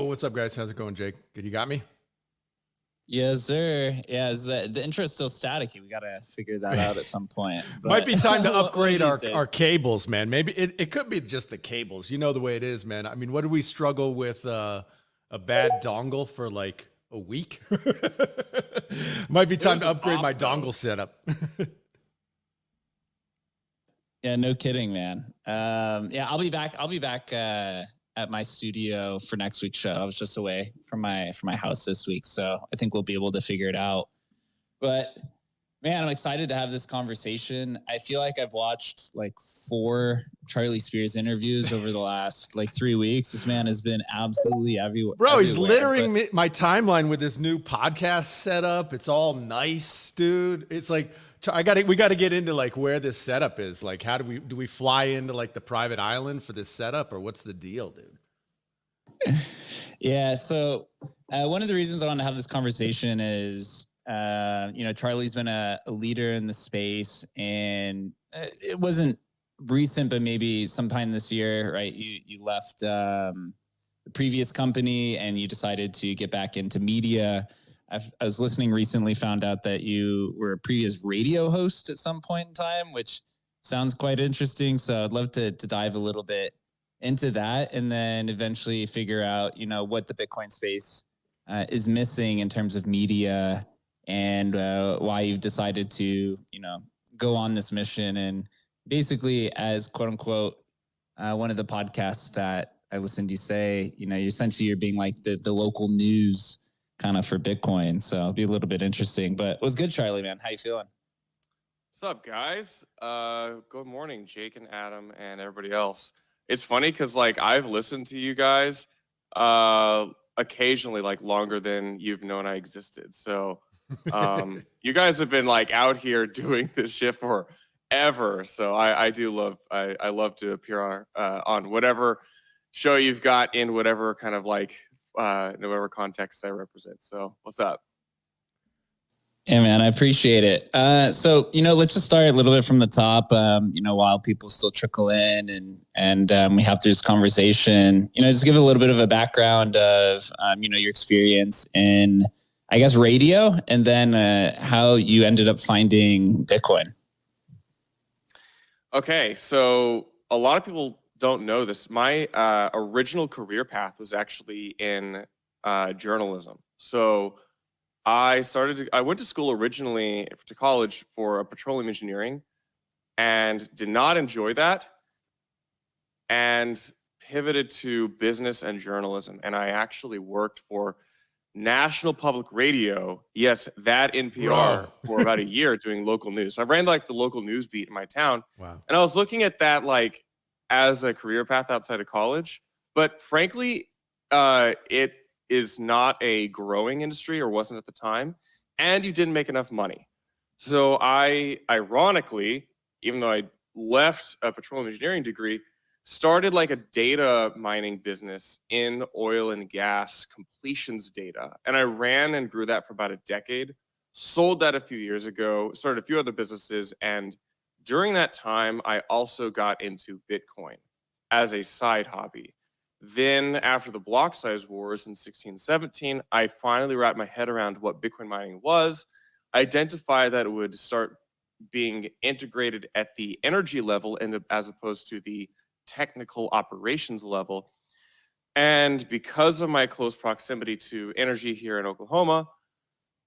what's up, guys? How's it going, Jake? Good, you got me? Yes, sir. Yeah, the intro is still staticky. We got to figure that out at some point. But Might be time to upgrade our cables, man. Maybe it could be just the cables. You know the way it is, man. I mean, what did we struggle with a bad dongle for like a week? Might be time to upgrade my dongle setup. Yeah, no kidding, man. Yeah, I'll be back. I'll be back at my studio for next week's show. I was just away from my house this week, so I think we'll be able to figure it out. But man, I'm excited to have this conversation. I feel like I've watched like 4 Charlie Spears interviews over the last like 3 weeks. This man has been absolutely everywhere. Bro, he's littering my timeline with his new podcast setup. It's all nice, dude. It's like we got to get into like where this setup is. Like, how do we fly into like the private island for this setup, or what's the deal, dude? Yeah. So one of the reasons I want to have this conversation is, Charlie's been a leader in the space, and it wasn't recent, but maybe sometime this year, right? You left the previous company and you decided to get back into media. I was listening recently, found out that you were a previous radio host at some point in time, which sounds quite interesting. So I'd love to dive a little bit into that, and then eventually figure out, what the Bitcoin space is missing in terms of media, and why you've decided to, go on this mission. And basically, as quote unquote, one of the podcasts that I listened to you say, you're being like the local news kind of for Bitcoin. So it'll be a little bit interesting, but it was good, Charlie, man. How you feeling? What's up, guys? Good morning, Jake and Adam and everybody else. It's funny because like I've listened to you guys occasionally, like longer than you've known I existed. So you guys have been like out here doing this shit forever. So I love to appear on whatever show you've got in whatever kind of like whatever context I represent. So what's up? Yeah, man, I appreciate it. So, let's just start a little bit from the top, while people still trickle in and we have this conversation, just give a little bit of a background of, your experience in, I guess, radio, and then how you ended up finding Bitcoin. Okay, so a lot of people don't know this. My original career path was actually in journalism. So I went to school originally to college for petroleum engineering and did not enjoy that, and pivoted to business and journalism. And I actually worked for National Public Radio, yes, that NPR, for about a year doing local news. So I ran like the local news beat in my town. Wow. And I was looking at that like as a career path outside of college. But frankly, it is not a growing industry, or wasn't at the time, and you didn't make enough money. So I, ironically, even though I left a petroleum engineering degree, started like a data mining business in oil and gas completions data. And I ran and grew that for about a decade, sold that a few years ago, started a few other businesses. And during that time, I also got into Bitcoin as a side hobby. Then after the block size wars in 16-17, I finally wrapped my head around what Bitcoin mining was, identified that it would start being integrated at the energy level and as opposed to the technical operations level. And because of my close proximity to energy here in Oklahoma,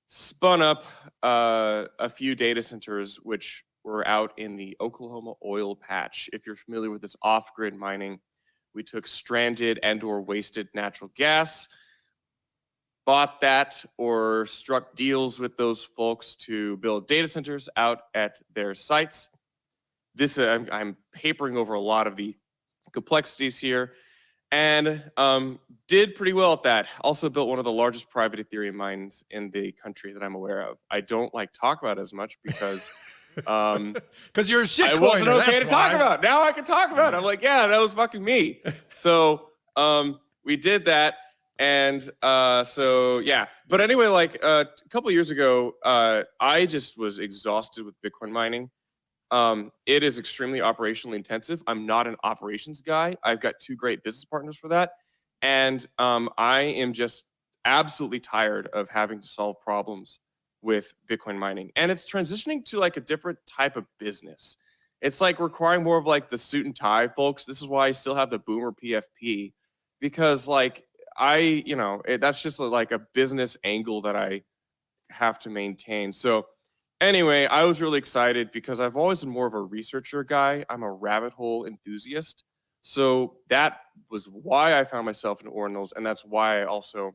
spun up a few data centers which were out in the Oklahoma oil patch. If you're familiar with this off-grid mining, we took stranded and or wasted natural gas, bought that or struck deals with those folks to build data centers out at their sites. This I'm papering over a lot of the complexities here, and did pretty well at that. Also built one of the largest private Ethereum mines in the country that I'm aware of. I don't like talk about as much because you're a shitcoiner. It wasn't okay to talk about. Now I can talk about it. I'm like, yeah, that was fucking me. So we did that, and so yeah. But anyway, like a couple of years ago, I just was exhausted with Bitcoin mining. It is extremely operationally intensive. I'm not an operations guy. I've got 2 great business partners for that. And I am just absolutely tired of having to solve problems with Bitcoin mining. And it's transitioning to like a different type of business. It's like requiring more of like the suit and tie folks. This is why I still have the boomer PFP, because like that's just like a business angle that I have to maintain. So anyway, I was really excited because I've always been more of a researcher guy. I'm a rabbit hole enthusiast. So that was why I found myself in ordinals, and that's why I also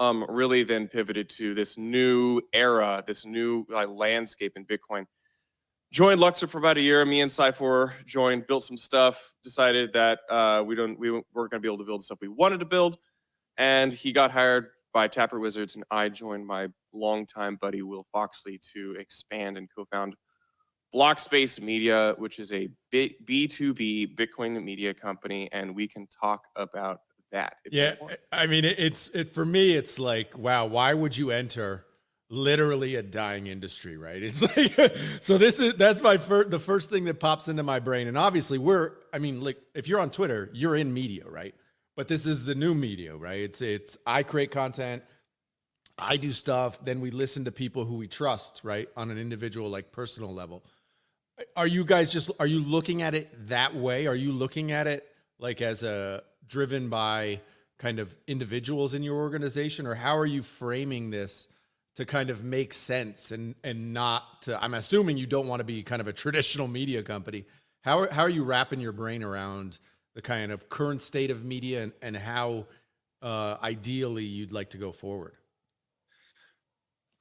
really then pivoted to this new era, this new landscape in Bitcoin. Joined Luxor for about a year. Me and Cypher joined, built some stuff, decided that we weren't going to be able to build the stuff we wanted to build. And he got hired by Tapper Wizards, and I joined my longtime buddy Will Foxley to expand and co-found Blockspace Media, which is a B2B Bitcoin media company, and we can talk about that. Yeah, I mean, for me, it's like, wow, why would you enter literally a dying industry, right? It's like, so that's the first thing that pops into my brain. And obviously like if you're on Twitter, you're in media, right? But this is the new media, right? It's I create content, I do stuff, then we listen to people who we trust, right? On an individual, like personal level. Are you looking at it that way? Are you looking at it like as driven by kind of individuals in your organization, or how are you framing this to kind of make sense and not to, I'm assuming you don't want to be kind of a traditional media company. How are you wrapping your brain around the kind of current state of media and how ideally you'd like to go forward?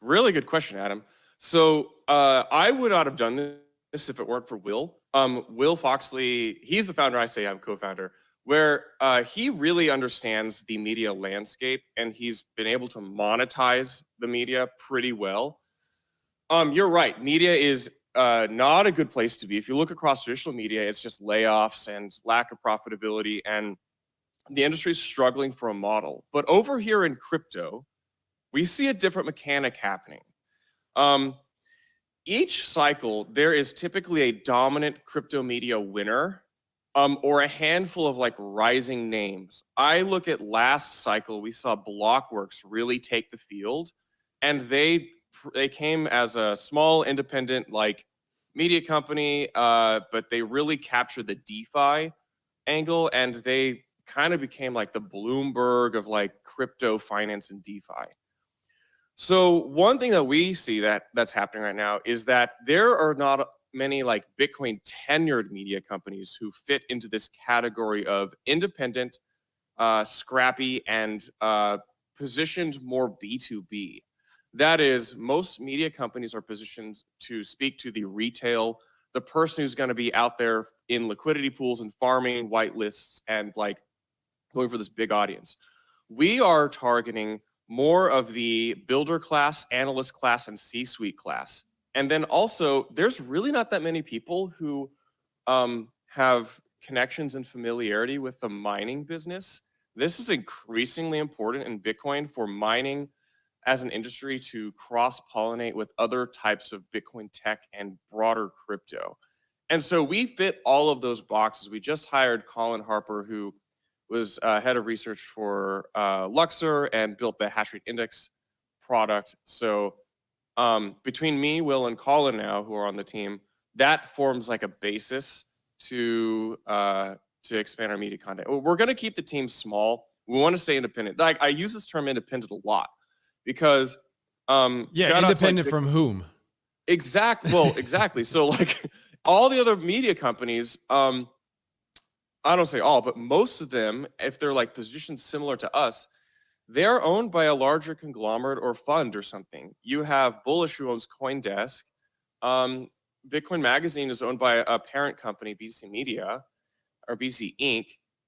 Really good question, Adam. So I would not have done this if it weren't for Will. Will Foxley, he's the founder. I say I'm co-founder, where he really understands the media landscape, and he's been able to monetize the media pretty well. You're right. Media is not a good place to be. If you look across traditional media, it's just layoffs and lack of profitability, and the industry is struggling for a model. But over here in crypto, we see a different mechanic happening. Each cycle, there is typically a dominant crypto media winner, or a handful of like rising names. I look at last cycle, we saw Blockworks really take the field, and they came as a small independent like media company, but they really captured the DeFi angle, and they kind of became like the Bloomberg of like crypto finance and DeFi. So one thing that we see that's happening right now is that there are not many like Bitcoin tenured media companies who fit into this category of independent, scrappy, and positioned more B2B. That is, most media companies are positioned to speak to the retail, the person who's going to be out there in liquidity pools and farming white lists and like going for this big audience. We are targeting more of the builder class, analyst class, and C-suite class. And then also, there's really not that many people who have connections and familiarity with the mining business. This is increasingly important in Bitcoin for mining as an industry to cross-pollinate with other types of Bitcoin tech and broader crypto. And so we fit all of those boxes. We just hired Colin Harper, who was head of research for Luxor and built the hash rate index product. So between me, Will, and Colin now, who are on the team, that forms like a basis to expand our media content. We're going to keep the team small. We want to stay independent. Like I use this term independent a lot because independent from whom? Exactly. So like all the other media companies, I don't say all, but most of them, if they're like positioned similar to us, they're owned by a larger conglomerate or fund or something. You have Bullish, who owns CoinDesk. Bitcoin Magazine is owned by a parent company, BC Media or BC Inc.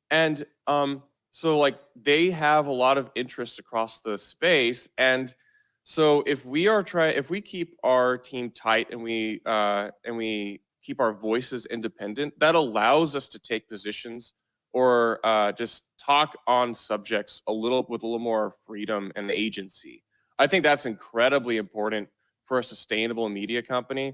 And so like they have a lot of interest across the space. And so if we keep our team tight and we keep our voices independent, that allows us to take positions or just talk on subjects with a little more freedom and agency. I think that's incredibly important for a sustainable media company.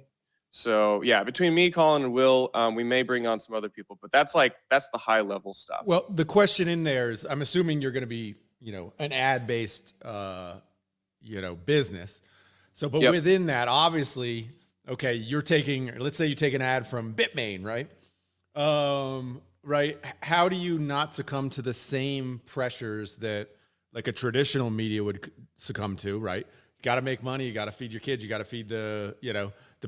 So yeah, between me, Colin, and Will, we may bring on some other people, but that's the high level stuff. Well, the question in there is, I'm assuming you're going to be, an ad based, business. So, but Yep. within that, obviously, okay, let's say you take an ad from Bitmain, right? Right. How do you not succumb to the same pressures that like a traditional media would succumb to, right? You got to make money. You got to feed your kids. You got to feed the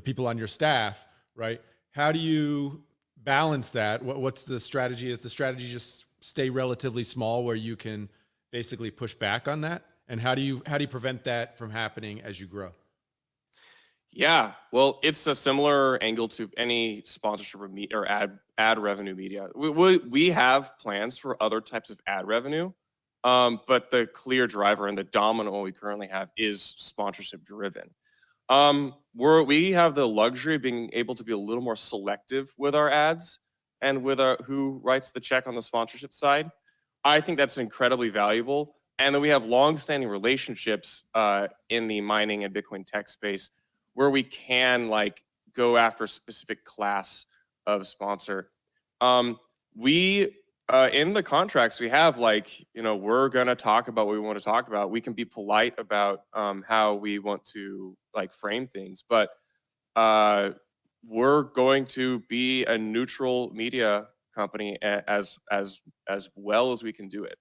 people on your staff, right? How do you balance that? What's the strategy? Is the strategy just stay relatively small where you can basically push back on that? And how do you prevent that from happening as you grow? Yeah, well, it's a similar angle to any sponsorship or ad revenue media. We have plans for other types of ad revenue, but the clear driver and the dominant one we currently have is sponsorship driven. We have the luxury of being able to be a little more selective with our ads and with who writes the check on the sponsorship side. I think that's incredibly valuable, and then we have long-standing relationships in the mining and Bitcoin tech space, where we can like go after a specific class of sponsor. We in the contracts we have we're gonna talk about what we want to talk about. We can be polite about how we want to like frame things, but we're going to be a neutral media company as well as we can do it.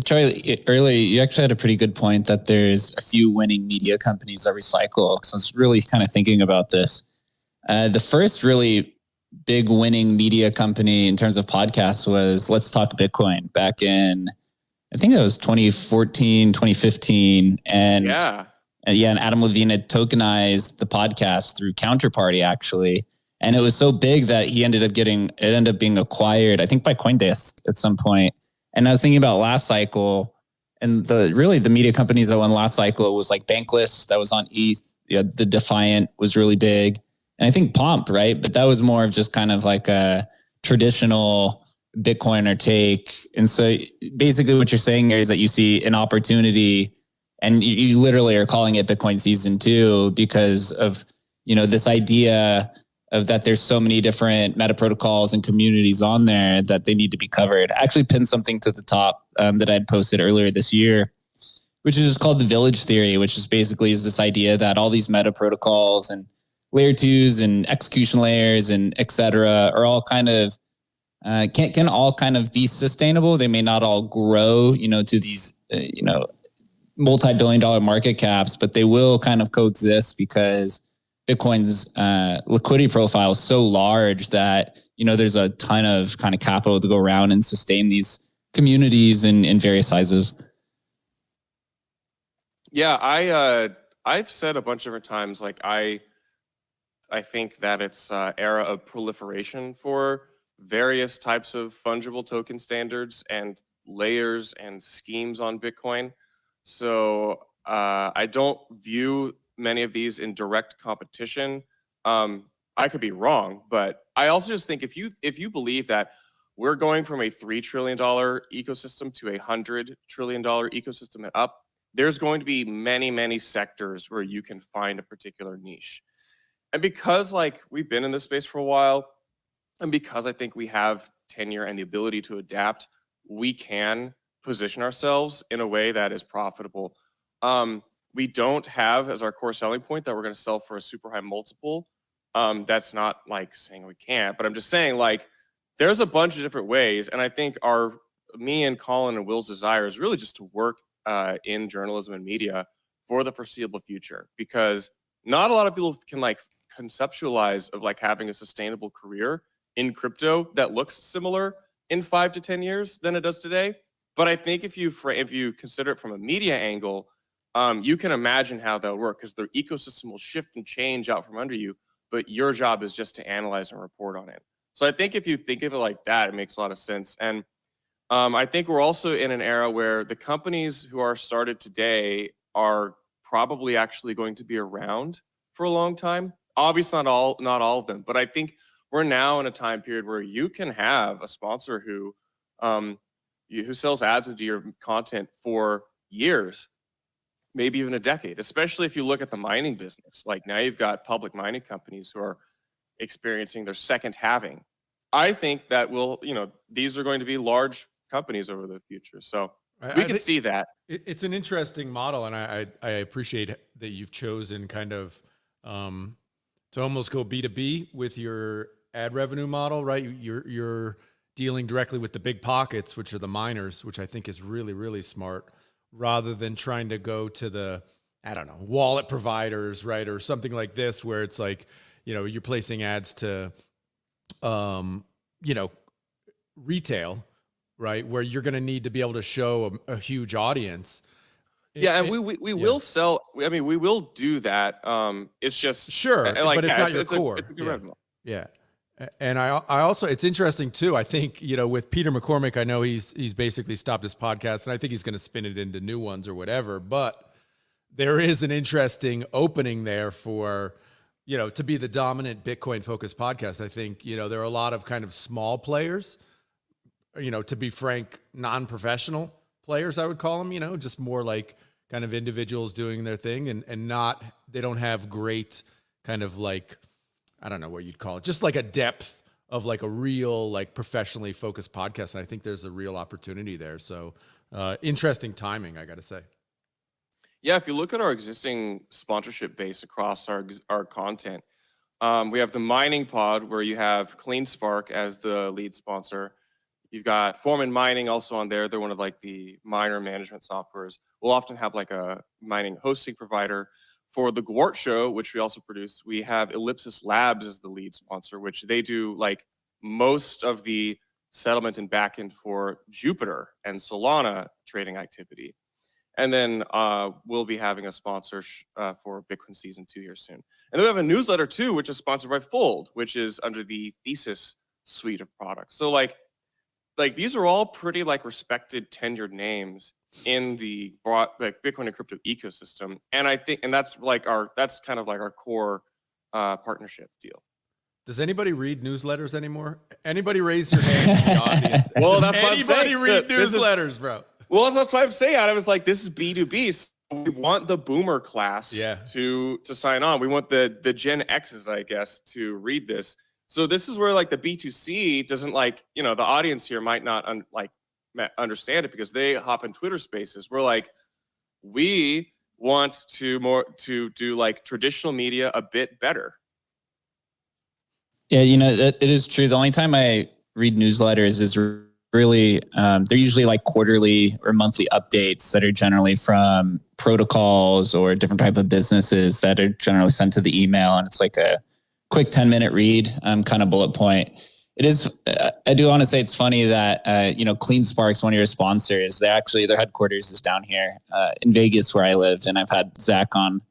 Charlie, earlier you actually had a pretty good point that there's a few winning media companies that recycle. So I was really kind of thinking about this. The first really big winning media company in terms of podcasts was Let's Talk Bitcoin back in, I think it was 2014, 2015. And Adam Levine had tokenized the podcast through Counterparty actually. And it was so big that it ended up being acquired, I think by CoinDesk at some point. And I was thinking about last cycle, and the media companies that won last cycle was like Bankless, that was on ETH. The Defiant was really big. And I think Pomp, right? But that was more of just kind of like a traditional Bitcoiner take. And so basically what you're saying here is that you see an opportunity, and you literally are calling it Bitcoin season 2 because of, this idea of that there's so many different meta protocols and communities on there that they need to be covered. I actually pinned something to the top that I'd posted earlier this year, which is just called the village theory, which is basically this idea that all these meta protocols and layer 2s and execution layers and et cetera are all kind of, can all kind of be sustainable. They may not all grow, to these, multi-billion-dollar market caps, but they will kind of coexist because Bitcoin's liquidity profile is so large that, there's a ton of kind of capital to go around and sustain these communities in various sizes. Yeah, I've said a bunch of different times, like I think that it's era of proliferation for various types of fungible token standards and layers and schemes on Bitcoin. So I don't view many of these in direct competition. I could be wrong, but I also just think if you believe that we're going from a $3 trillion ecosystem to a $100 trillion ecosystem and up, there's going to be many, many sectors where you can find a particular niche. And because we've been in this space for a while, and because I think we have tenure and the ability to adapt, we can position ourselves in a way that is profitable. We don't have as our core selling point that we're going to sell for a super high multiple. That's not saying we can't, but I'm just saying there's a bunch of different ways. And I think me and Colin and Will's desire is really just to work in journalism and media for the foreseeable future, because not a lot of people can conceptualize of having a sustainable career in crypto that looks similar in 5 to 10 years than it does today. But I think if you consider it from a media angle, you can imagine how that'll work, because their ecosystem will shift and change out from under you, but your job is just to analyze and report on it. So I think if you think of it like that, it makes a lot of sense. And I think we're also in an era where the companies who are started today are probably actually going to be around for a long time. Obviously not all of them, but I think we're now in a time period where you can have a sponsor who sells ads into your content for years, maybe even a decade, especially if you look at the mining business. Like now you've got public mining companies who are experiencing their second halving. I think that these are going to be large companies over the future. So we can see that. It's an interesting model, and I appreciate that you've chosen kind of to almost go B2B with your ad revenue model, right? You're dealing directly with the big pockets, which are the miners, which I think is really, really smart, rather than trying to go to the, I don't know, wallet providers, right? Or something like this, where it's like, you're placing ads to, retail, right? Where you're going to need to be able to show a huge audience. Yeah, and we will sell. I mean, we will do that. It's just sure, but it's not your core. It's a good revenue. Yeah. And I also, it's interesting too. I think, with Peter McCormick, I know he's basically stopped his podcast, and I think he's going to spin it into new ones or whatever. But there is an interesting opening there for, to be the dominant Bitcoin focused podcast. I think, there are a lot of kind of small players, to be frank, non-professional players, I would call them, just more like kind of individuals doing their thing and not, they don't have great kind of like, I don't know what you'd call it, just like a depth of like a real, like professionally focused podcast. And I think there's a real opportunity there. So interesting timing, I got to say. Yeah, if you look at our existing sponsorship base across our content, we have the mining pod where you have CleanSpark as the lead sponsor. You've got Foreman Mining also on there. They're one of like the miner management softwares. We'll often have like a mining hosting provider. For the Gwart Show, which we also produce, we have Ellipsis Labs as the lead sponsor, which they do like most of the settlement and backend for Jupiter and Solana trading activity. And then we'll be having a sponsor for Bitcoin Season 2 here soon. And then we have a newsletter too, which is sponsored by Fold, which is under the Thesis suite of products. So like these are all pretty like respected, tenured names in the Bitcoin and crypto ecosystem. And I think, and that's kind of like our core partnership deal. Does anybody read newsletters anymore? Anybody raise your hand in the audience? Well, that's what I'm saying. Anybody read newsletters, bro? Well, that's what I'm saying. I was like, this is B2B. So we want the boomer class to sign on. We want the Gen X's, I guess, to read this. So this is where like the B2C doesn't like, the audience here might not understand it because they hop in Twitter spaces. We're like, we want to do like traditional media a bit better. Yeah, it is true. The only time I read newsletters is really, they're usually like quarterly or monthly updates that are generally from protocols or different type of businesses that are generally sent to the email. And it's like a quick 10-minute read, kind of bullet point. It is, I do want to say it's funny that, CleanSpark's one of your sponsors. Their headquarters is down here in Vegas where I live. And I've had Zach on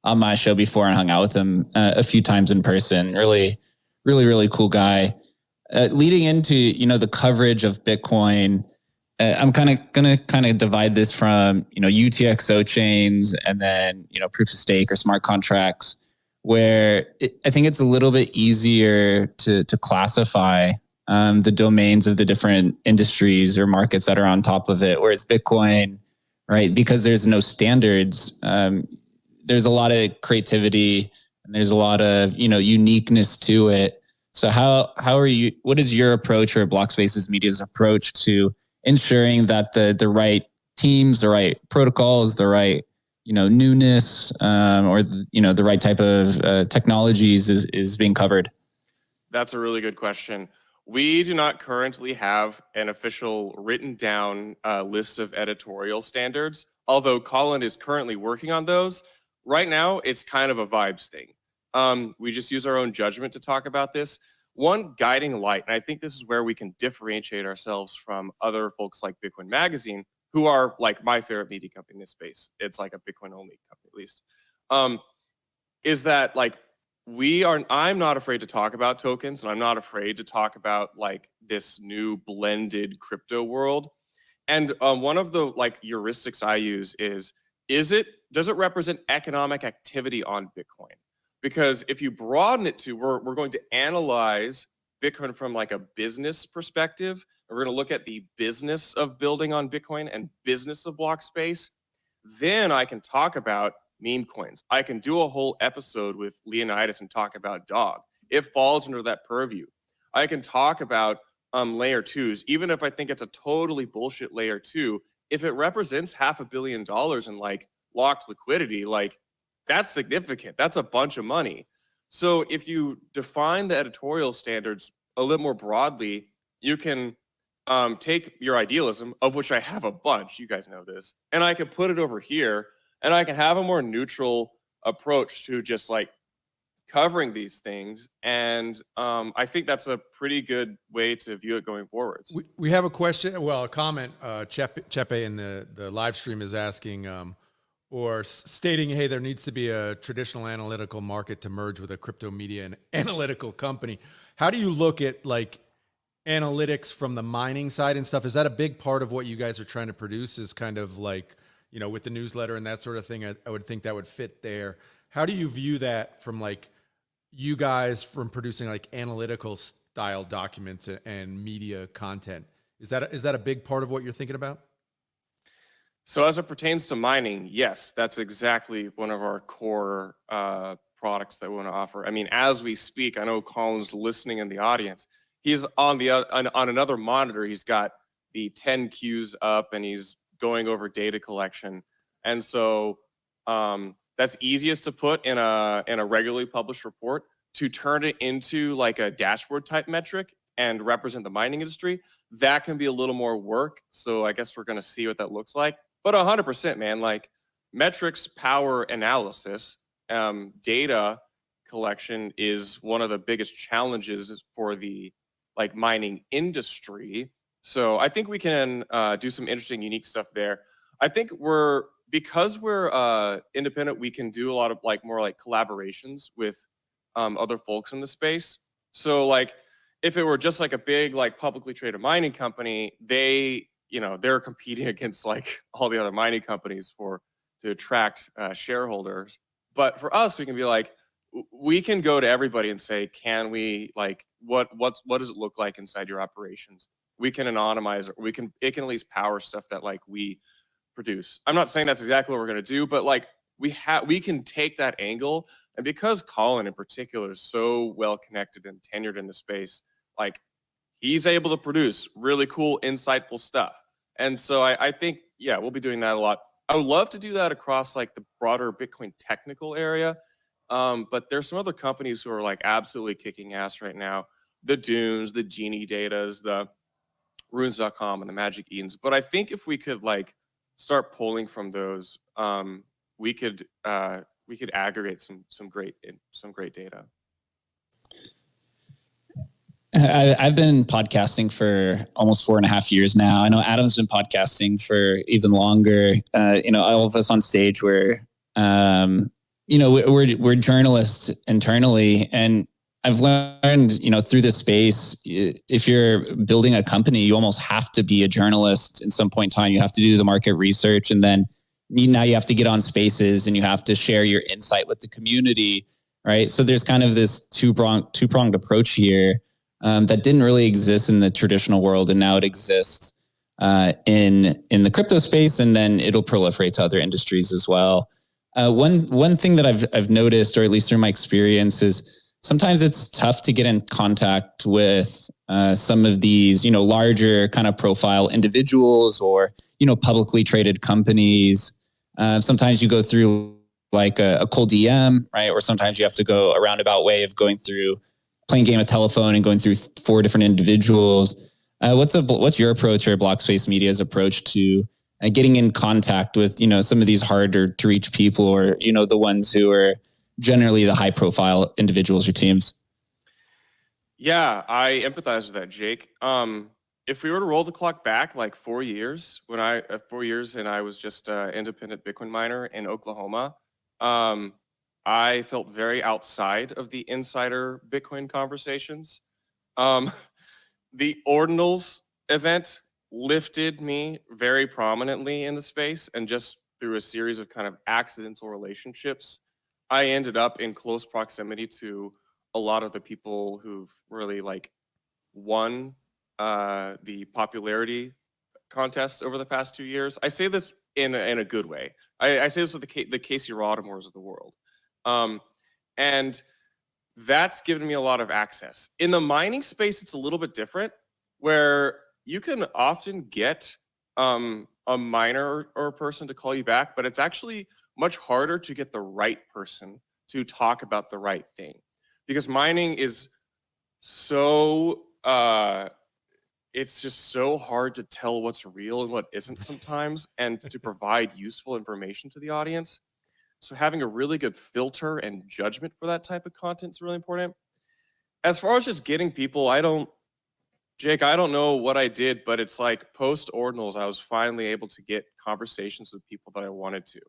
my show before and hung out with him a few times in person. Really, really, really cool guy. Leading into, the coverage of Bitcoin, I'm kind of going to divide this from, UTXO chains and then, proof of stake or smart contracts, where I think it's a little bit easier to classify the domains of the different industries or markets that are on top of it. Whereas Bitcoin, right, because there's no standards, there's a lot of creativity and there's a lot of, uniqueness to it. So what is your approach or Blockspace's Media's approach to ensuring that the right teams, the right protocols, the right newness, or the right type of technologies is being covered? That's a really good question. We do not currently have an official written down list of editorial standards, although Colin is currently working on those. Right now, it's kind of a vibes thing. We just use our own judgment to talk about this. One guiding light, and I think this is where we can differentiate ourselves from other folks like Bitcoin Magazine, who are like my favorite media company in this space. It's like a Bitcoin only company, at least. Is that like I'm not afraid to talk about tokens, and I'm not afraid to talk about like this new blended crypto world. And one of the like heuristics I use does it represent economic activity on Bitcoin? Because if you broaden it to, we're going to analyze Bitcoin from like a business perspective. We're going to look at the business of building on Bitcoin and business of block space. then I can talk about meme coins. I can do a whole episode with Leonidas and talk about dog. It falls under that purview. I can talk about layer twos, even if I think it's a totally bullshit layer two. If it represents $500 million in like locked liquidity, like that's significant. That's a bunch of money. So if you define the editorial standards a little more broadly, you can take your idealism, of which I have a bunch, you guys know this, and I can put it over here, and I can have a more neutral approach to just like covering these things. And I think that's a pretty good way to view it going forwards. We have a question, well, a comment. Chepe in the live stream is asking, or stating, hey, there needs to be a traditional analytical market to merge with a crypto media and analytical company. How do you look at like analytics from the mining side and stuff? Is that a big part of what you guys are trying to produce, is kind of like, you know, with the newsletter and that sort of thing? I would think that would fit there. How do you view that from like you guys from producing like analytical style documents and media content? Is that a big part of what you're thinking about? So as it pertains to mining, yes, that's exactly one of our core products that we want to offer. I mean, as we speak, I know Colin's listening in the audience. He's on another monitor. He's got the 10 Qs up, and he's going over data collection. And so that's easiest to put in a regularly published report. To turn it into like a dashboard type metric and represent the mining industry, that can be a little more work. So I guess we're going to see what that looks like. But 100%, man, like metrics power analysis, data collection is one of the biggest challenges for the like mining industry. So I think we can do some interesting, unique stuff there. I think because we're independent, we can do a lot of like more like collaborations with other folks in the space. So like if it were just like a big like publicly traded mining company, they're competing against like all the other mining companies to attract shareholders. But for us, we can be like, we can go to everybody and say, can we like what does it look like inside your operations? We can anonymize it. It can at least power stuff that like we produce. I'm not saying that's exactly what we're going to do, but like we can take that angle. And because Colin in particular is so well connected and tenured in the space, like he's able to produce really cool, insightful stuff. And so I think, yeah, we'll be doing that a lot. I would love to do that across like the broader Bitcoin technical area. But there's some other companies who are like absolutely kicking ass right now. The Dunes, the Genie Datas, the Runes.com and the Magic Edens. But I think if we could like start pulling from those, we could aggregate some great data. I've been podcasting for almost 4.5 years now. I know Adam's been podcasting for even longer. All of us on stage we're journalists internally, and I've learned, through this space, if you're building a company, you almost have to be a journalist at some point in time. You have to do the market research, and then now you have to get on spaces and you have to share your insight with the community, right? So there's kind of this two-pronged approach here that didn't really exist in the traditional world, and now it exists in the crypto space, and then it'll proliferate to other industries as well. One thing that I've noticed, or at least through my experience, is sometimes it's tough to get in contact with some of these, larger kind of profile individuals or, publicly traded companies. Sometimes you go through like a cold DM, right? Or sometimes you have to go a roundabout way of playing game of telephone and going through 4 different individuals. What's your approach, or Blockspace Media's approach to getting in contact with, some of these harder to reach people, or, the ones who are generally the high profile individuals or teams? Yeah, I empathize with that, Jake. If we were to roll the clock back like 4 years, 4 years, and I was just an independent Bitcoin miner in Oklahoma, I felt very outside of the insider Bitcoin conversations. The Ordinals event lifted me very prominently in the space, and just through a series of kind of accidental relationships, I ended up in close proximity to a lot of the people who've really like won the popularity contest over the past 2 years. I say this in a good way. I say this with the Casey Rodamores of the world. And that's given me a lot of access. In the mining space, it's a little bit different, where you can often get a miner or a person to call you back, but it's actually much harder to get the right person to talk about the right thing, because mining is so it's just so hard to tell what's real and what isn't sometimes, and to provide useful information to the audience. So having a really good filter and judgment for that type of content is really important. As far as just getting people, Jake, I don't know what I did, but it's like post ordinals, I was finally able to get conversations with people that I wanted to.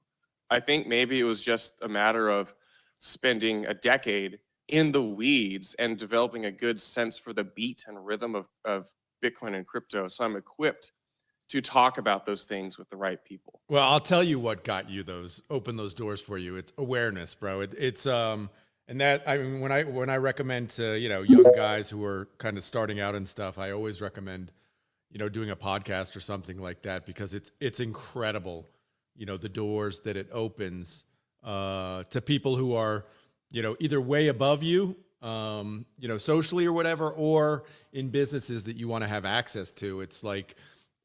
I think maybe it was just a matter of spending a decade in the weeds and developing a good sense for the beat and rhythm of Bitcoin and crypto. So I'm equipped to talk about those things with the right people. Well, I'll tell you what got you open those doors for you. It's awareness, bro. And that, I mean, when I recommend to, young guys who are kind of starting out and stuff, I always recommend, doing a podcast or something like that, because it's incredible, the doors that it opens to people who are, either way above you, socially or whatever, or in businesses that you want to have access to. It's like,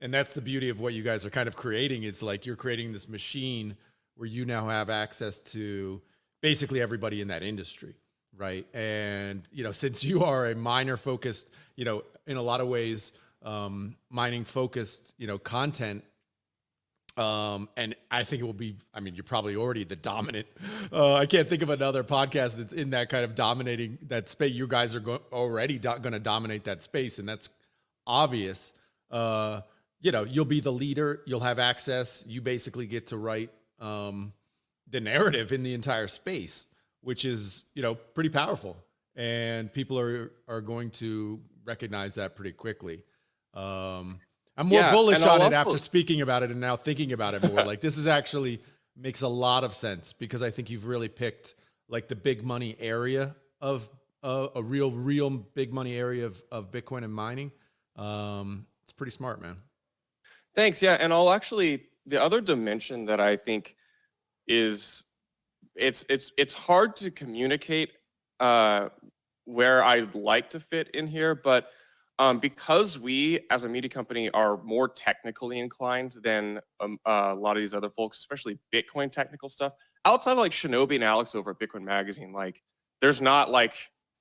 and that's the beauty of what you guys are kind of creating. It's like you're creating this machine where you now have access to basically everybody in that industry, right? And, since you are a miner focused, in a lot of ways, mining focused, content, and I think it will be, I mean, you're probably already the dominant. I can't think of another podcast that's in that kind of dominating that space. You guys are already going to dominate that space, and that's obvious. You'll be the leader. You'll have access. You basically get to write the narrative in the entire space, which is, pretty powerful. And people are going to recognize that pretty quickly. I'm more bullish on it after speaking about it and now thinking about it more. Like, this is actually makes a lot of sense, because I think you've really picked like the big money area of a real big money area of Bitcoin and mining. It's pretty smart, man. Thanks. Yeah. And the other dimension that I think is it's hard to communicate where I'd like to fit in here, but because we as a media company are more technically inclined than a lot of these other folks, especially Bitcoin technical stuff, outside of like Shinobi and Alex over at Bitcoin Magazine, like there's not like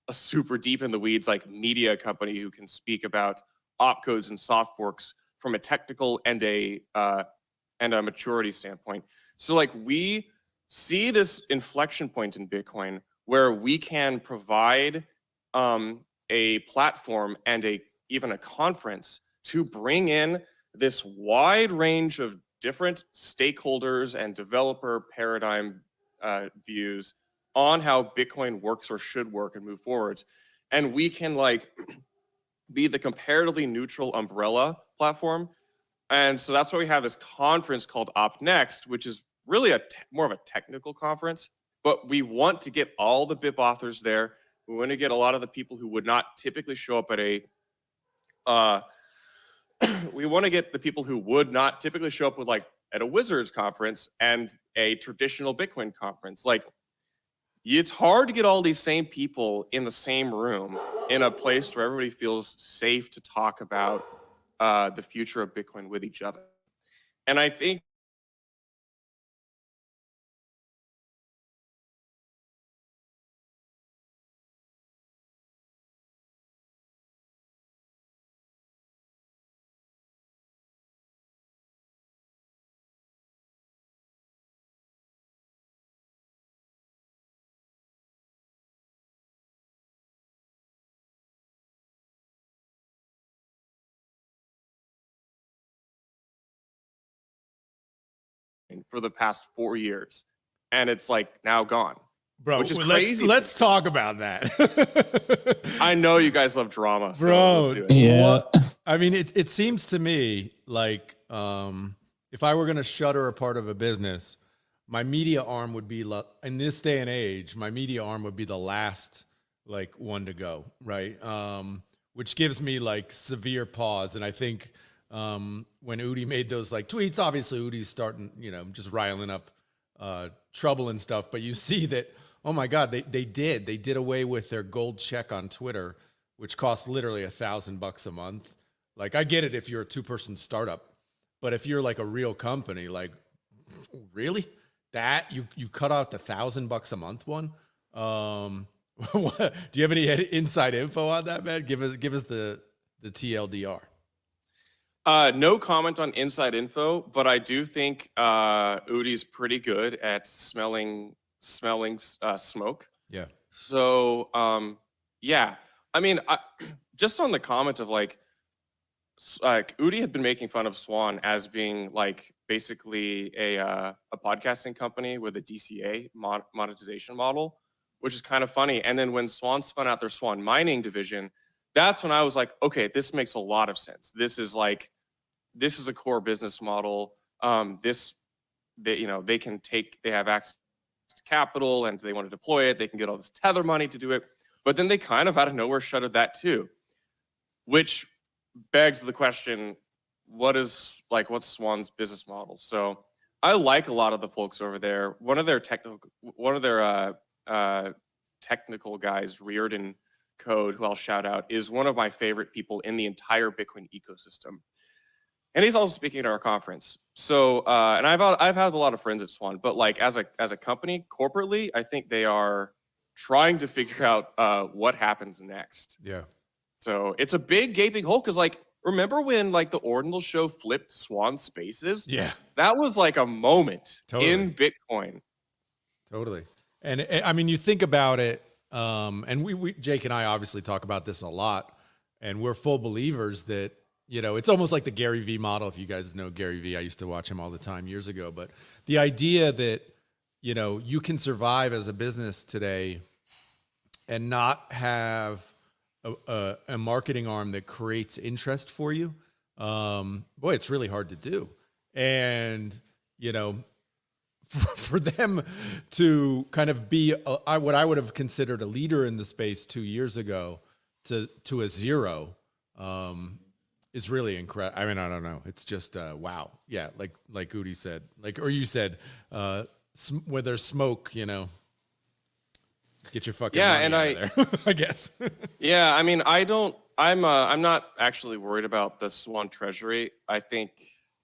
a super deep in the weeds like media company who can speak about opcodes and soft forks from a technical and a maturity standpoint. So like we see this inflection point in Bitcoin where we can provide a platform and even a conference to bring in this wide range of different stakeholders and developer paradigm views on how Bitcoin works or should work and move forwards. And we can like be the comparatively neutral umbrella platform. And so that's why we have this conference called Op Next, which is really more of a technical conference, but we want to get all the BIP authors there. We want to get a lot of the people who would not typically show up at we want to get the people who would not typically show up at a Wizards conference and a traditional Bitcoin conference. Like, it's hard to get all these same people in the same room in a place where everybody feels safe to talk about the future of Bitcoin with each other. And I think for the past 4 years, and it's like now gone. Bro, which is crazy. Let's talk about that. I know you guys love drama, so bro. let's do it. Yeah. I mean, it seems to me like if I were going to shutter a part of a business, my media arm would be in this day and age. My media arm would be the last one to go, right? Which gives me like severe pause, and I think when Udi made those like tweets. Obviously, Udi's starting, just riling up trouble and stuff. But you see that, oh my God, they did away with their gold check on Twitter, which costs literally $1,000 a month. Like, I get it if you're a 2-person startup, but if you're like a real company, like, really, that you cut out the $1,000 a month one. Do you have any inside info on that, man? Give us the TLDR. No comment on inside info, but I do think Udi's pretty good at smelling smoke. Yeah. So yeah, I mean, just on the comment of like Udi had been making fun of Swan as being like basically a podcasting company with a DCA monetization model, which is kind of funny. And then when Swan spun out their Swan mining division, that's when I was like, okay, this makes a lot of sense. This is a core business model. They have access to capital, and they want to deploy it. They can get all this Tether money to do it. But then they kind of out of nowhere shuttered that too, which begs the question, what's Swan's business model? So I like a lot of the folks over there. One of their technical guys, Reardon Code, who I'll shout out, is one of my favorite people in the entire Bitcoin ecosystem. And he's also speaking at our conference. So, and I've had a lot of friends at Swan, but like as a company, corporately, I think they are trying to figure out what happens next. Yeah. So it's a big gaping hole because, like, remember when like the Ordinal show flipped Swan Spaces? Yeah. That was like a moment in Bitcoin. Totally. And I mean, you think about it, and we Jake and I obviously talk about this a lot, and we're full believers that, it's almost like the Gary Vee model. If you guys know Gary Vee, I used to watch him all the time years ago. But the idea that, you can survive as a business today and not have a marketing arm that creates interest for you, boy, it's really hard to do. And, for them to kind of be what I would have considered a leader in the space 2 years ago to a zero, is really incredible. I mean, I don't know. It's just wow. Yeah, like Udi said, or you said, where there's smoke, get your fucking money out of there, I guess. Yeah, I mean, I'm not actually worried about the Swan Treasury. I think,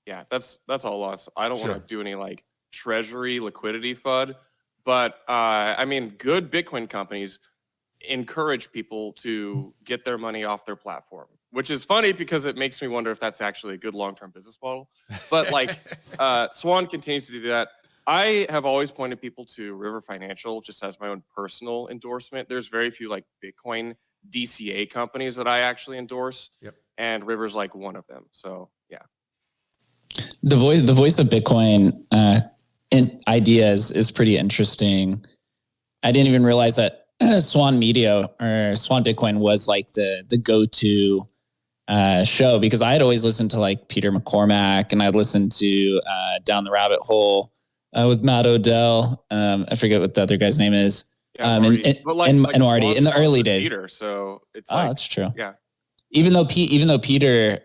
yeah, that's all us. I don't want to do any like treasury liquidity FUD, but I mean, good Bitcoin companies encourage people to get their money off their platform, which is funny because it makes me wonder if that's actually a good long-term business model. But like Swan continues to do that. I have always pointed people to River Financial just as my own personal endorsement. There's very few like Bitcoin DCA companies that I actually endorse. Yep. And River's like one of them. So yeah. The voice of Bitcoin ideas is pretty interesting. I didn't even realize that Swan Media or Swan Bitcoin was like the go-to show, because I had always listened to like Peter McCormack, and I'd listened to Down the Rabbit Hole with Matt Odell. I forget what the other guy's name is. Yeah, and Marty in the early days. Peter, so it's that's true. Yeah. Even though Peter,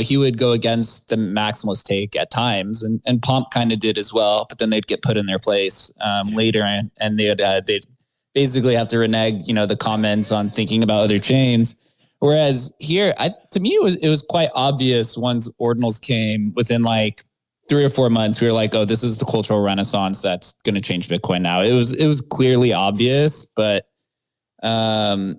he would go against the maximalist take at times, and Pomp kind of did as well, but then they'd get put in their place later, and they'd basically have to renege, the comments on thinking about other chains. Whereas here, to me, it was quite obvious once Ordinals came within like 3 or 4 months. We were like, oh, this is the cultural renaissance that's going to change Bitcoin now. It was clearly obvious, but I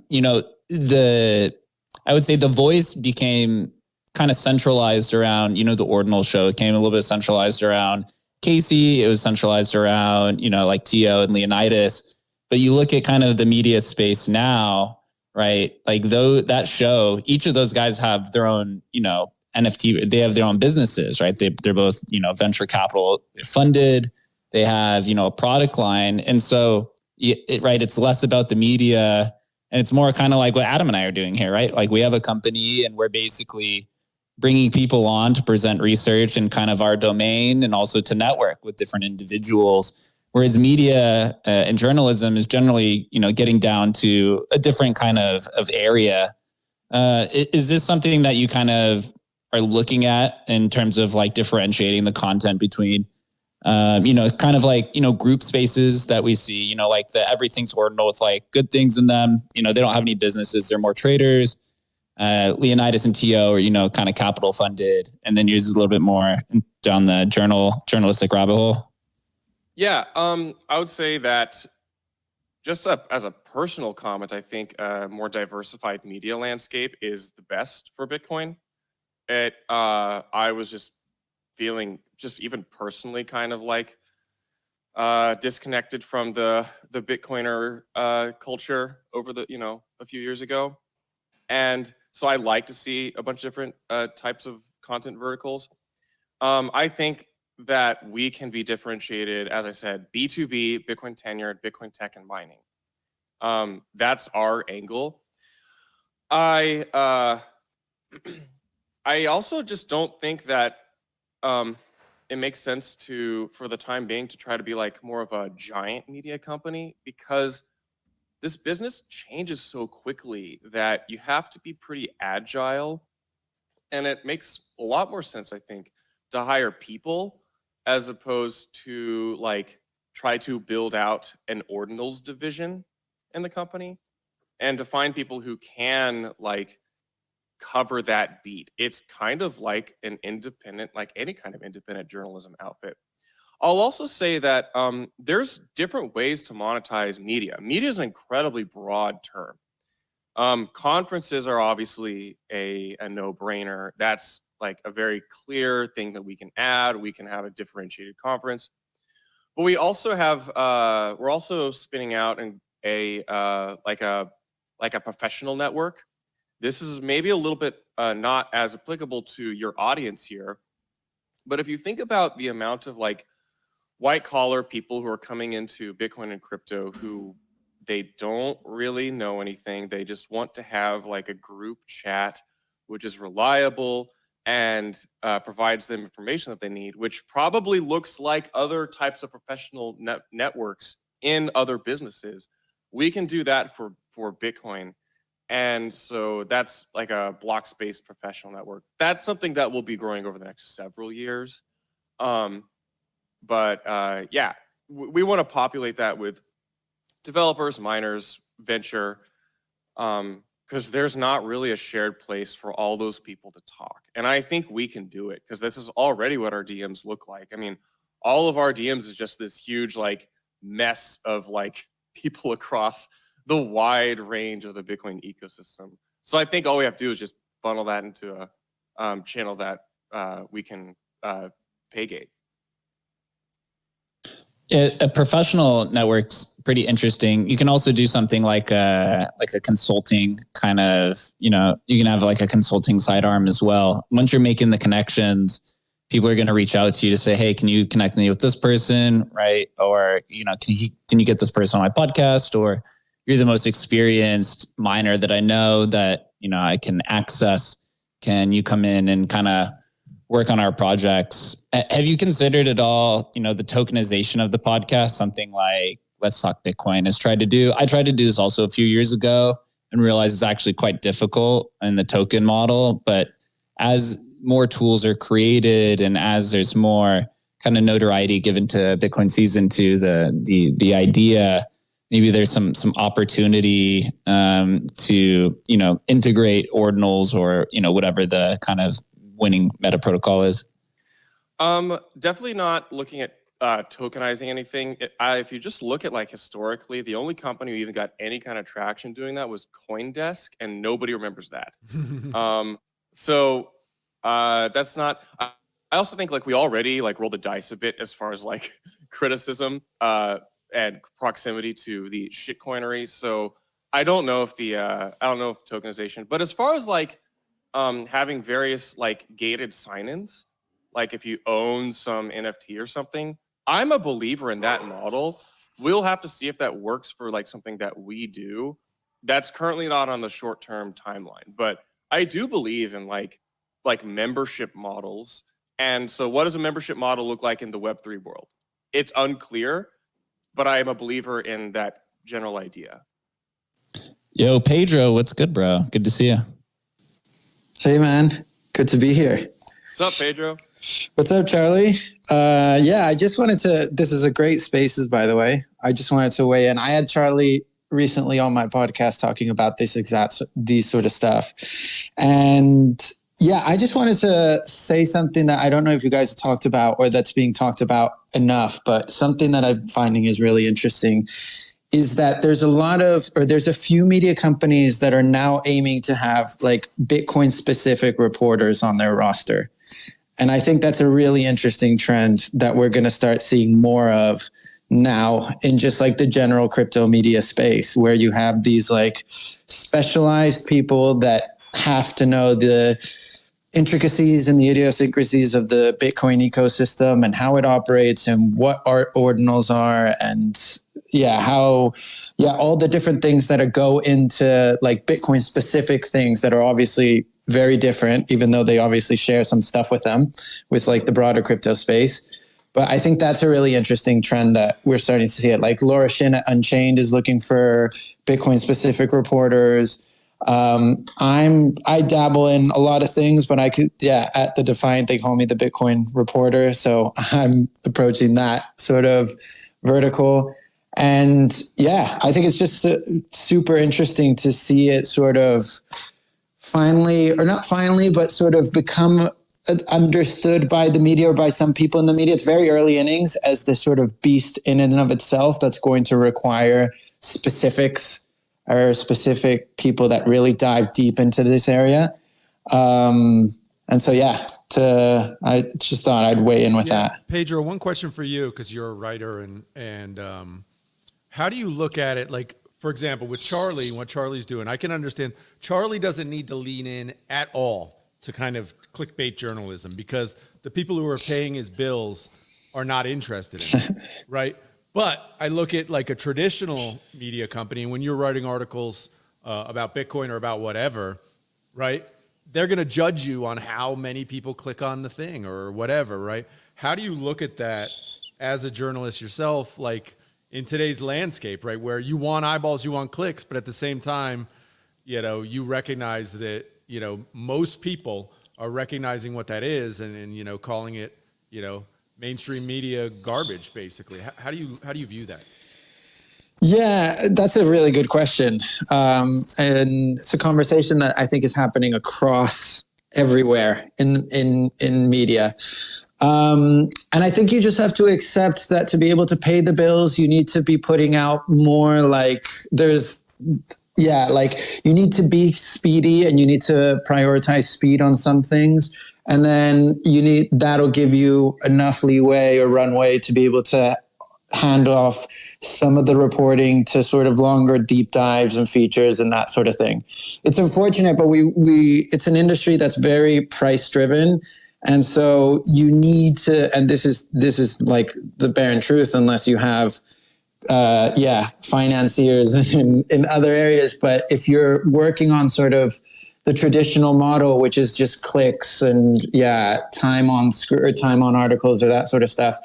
would say the voice became kind of centralized around, the Ordinal show. It came a little bit centralized around Casey. It was centralized around, like Tio and Leonidas. But you look at kind of the media space now, right? Like that show, each of those guys have their own, NFT. They have their own businesses, right? They're both, venture capital funded. They have, a product line. And so, it's less about the media, and it's more kind of like what Adam and I are doing here, right? Like we have a company and we're basically bringing people on to present research in kind of our domain, and also to network with different individuals. Whereas media and journalism is generally, getting down to a different kind of area. Is this something that you kind of are looking at in terms of like differentiating the content between, kind of like, group spaces that we see, like the everything's ordinal with like good things in them. They don't have any businesses. They're more traders. Leonidas and Tio are, kind of capital funded. And then yours is a little bit more down the journalistic rabbit hole. Yeah. I would say that just as a personal comment, I think a more diversified media landscape is the best for Bitcoin. I was just feeling just even personally kind of like disconnected from the Bitcoiner culture over a few years ago. And so I like to see a bunch of different types of content verticals. I think that we can be differentiated, as I said, B2B, Bitcoin tenured, Bitcoin tech and mining. That's our angle. I also just don't think that it makes sense for the time being, to try to be like more of a giant media company, because this business changes so quickly that you have to be pretty agile. And it makes a lot more sense, I think, to hire people as opposed to like try to build out an ordinals division in the company, and to find people who can like cover that beat. It's kind of like an independent, like any kind of independent journalism outfit. I'll also say that there's different ways to monetize media. Media is an incredibly broad term. Conferences are obviously a no-brainer. That's like a very clear thing that we can add. We can have a differentiated conference. But we also have, we're also spinning out like a professional network. This is maybe a little bit not as applicable to your audience here, but if you think about the amount of like white collar people who are coming into Bitcoin and crypto who they don't really know anything, they just want to have like a group chat, which is reliable and provides them information that they need, which probably looks like other types of professional networks in other businesses. We can do that for Bitcoin. And so that's like a blocks-based professional network. That's something that will be growing over the next several years. Yeah, we want to populate that with developers, miners, venture, because there's not really a shared place for all those people to talk. And I think we can do it, because this is already what our DMs look like. I mean, all of our DMs is just this huge like mess of like people across the wide range of the Bitcoin ecosystem. So I think all we have to do is just funnel that into a channel that we can pay gate. A professional network's pretty interesting. You can also do something like a consulting kind of, you can have like a consulting sidearm as well. Once you're making the connections, people are going to reach out to you to say, hey, can you connect me with this person, right? Or, can you get this person on my podcast? Or you're the most experienced miner that I know that, I can access. Can you come in and kind of work on our projects? Have you considered at all, the tokenization of the podcast? Something like Let's Talk Bitcoin has tried to do. I tried to do this also a few years ago and realized it's actually quite difficult in the token model. But as more tools are created and as there's more kind of notoriety given to Bitcoin Season 2, the idea, maybe there's some opportunity to integrate ordinals or whatever the kind of winning meta protocol is. Definitely not looking at tokenizing anything. If you just look at like historically, the only company who even got any kind of traction doing that was CoinDesk, and nobody remembers that. So that's not. I also think like we already like rolled the dice a bit as far as like criticism and proximity to the shitcoinery. So I don't know if tokenization, but as far as like having various like gated sign-ins, like if you own some NFT or something, I'm a believer in that model. We'll have to see if that works for like something that we do. That's currently not on the short-term timeline, but I do believe in like membership models. And so what does a membership model look like in the Web3 world? It's unclear, but I am a believer in that general idea. Yo, Pedro, what's good, bro? Good to see you. Hey, man. Good to be here. What's up, Pedro? What's up, Charlie? Yeah, I just wanted to, this is a great spaces, by the way. I just wanted to weigh in. I had Charlie recently on my podcast talking about these sort of stuff. And yeah, I just wanted to say something that I don't know if you guys talked about or that's being talked about enough, but something that I'm finding is really interesting is that there's a few media companies that are now aiming to have like Bitcoin specific reporters on their roster. And I think that's a really interesting trend that we're going to start seeing more of now in just like the general crypto media space, where you have these like specialized people that have to know the intricacies and the idiosyncrasies of the Bitcoin ecosystem and how it operates and what art ordinals are and all the different things that go into like Bitcoin specific things that are obviously very different, even though they obviously share some stuff with them, with like the broader crypto space. But I think that's a really interesting trend that we're starting to see it. Like Laura Shin at Unchained is looking for Bitcoin specific reporters. I dabble in a lot of things, but at the Defiant, they call me the Bitcoin reporter. So I'm approaching that sort of vertical. And yeah, I think it's just super interesting to see it sort of sort of become understood by the media or by some people in the media. It's very early innings as this sort of beast in and of itself that's going to require specifics or specific people that really dive deep into this area. And so, I just thought I'd weigh in with that. Pedro, one question for you, because you're a writer and how do you look at it? Like, for example, with Charlie, what Charlie's doing, I can understand Charlie doesn't need to lean in at all to kind of clickbait journalism because the people who are paying his bills are not interested in it, right? But I look at like a traditional media company, when you're writing articles about Bitcoin or about whatever, right? They're going to judge you on how many people click on the thing or whatever, right? How do you look at that as a journalist yourself, like in today's landscape, right? Where you want eyeballs, you want clicks, but at the same time, you recognize that, most people are recognizing what that is and calling it, mainstream media garbage, basically. How do you view that? Yeah, that's a really good question. And it's a conversation that I think is happening across everywhere in media. And I think you just have to accept that to be able to pay the bills, you need to be putting out more you need to be speedy and you need to prioritize speed on some things. And then that'll give you enough leeway or runway to be able to hand off some of the reporting to sort of longer deep dives and features and that sort of thing. It's unfortunate, but it's an industry that's very price driven. And so you need to, and this is like the barren truth, unless you have, financiers in other areas. But if you're working on sort of the traditional model, which is just clicks and time on articles or that sort of stuff,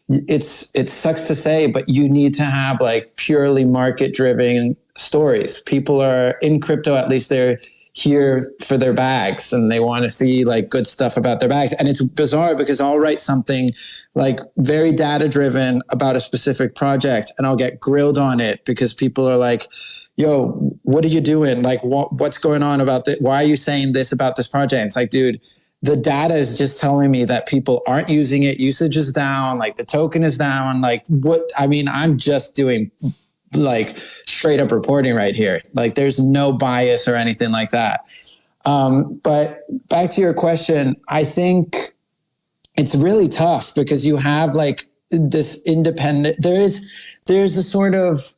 it sucks to say, but you need to have like purely market driven stories. People are in crypto, at least they're here for their bags and they want to see like good stuff about their bags. And it's bizarre because I'll write something like very data driven about a specific project and I'll get grilled on it because people are like, yo, what are you doing? Like what's going on about that? Why are you saying this about this project? It's like, dude, the data is just telling me that people aren't using it. Usage is down, like the token is down. Like I'm just doing like straight up reporting right here. Like there's no bias or anything like that. But back to your question, I think it's really tough because you have like this independent, there's a sort of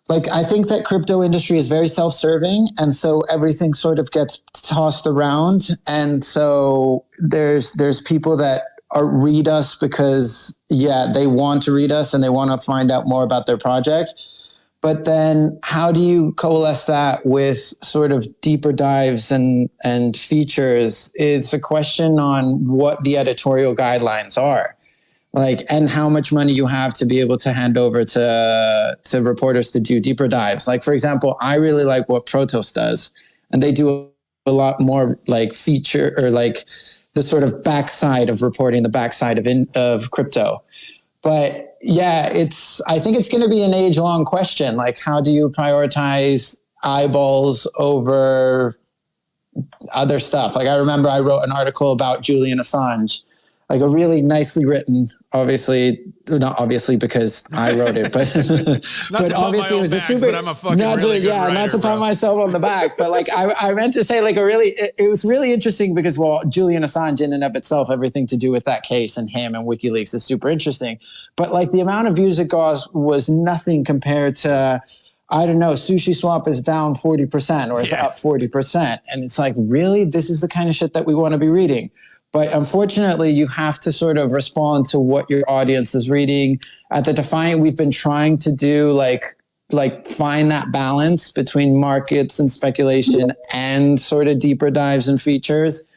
like, I think that crypto industry is very self-serving. And so everything sort of gets tossed around. And so there's people that read us because they want to read us and they want to find out more about their project. But then how do you coalesce that with sort of deeper dives and features? It's a question on what the editorial guidelines are, like, and how much money you have to be able to hand over to reporters to do deeper dives. Like, for example, I really like what Protos does, and they do a lot more like feature or like the sort of backside of reporting the backside of crypto. But yeah, I think it's going to be an age-long question. Like, how do you prioritize eyeballs over other stuff? Like, I remember I wrote an article about Julian Assange, like a really nicely written, obviously, not obviously because I wrote it, but but obviously it was a super, but I'm a fucking really good writer, not to pat bro. myself on the back, but like I meant to say like it was really interesting because, well, Julian Assange in and of itself, everything to do with that case and him and WikiLeaks is super interesting. But like the amount of views it got was nothing compared to, I don't know, Sushi Swap is down 40% or it's up 40%. And it's like, really, this is the kind of shit that we want to be reading. But unfortunately, you have to sort of respond to what your audience is reading. At the Defiant, we've been trying to do like find that balance between markets and speculation and sort of deeper dives and features.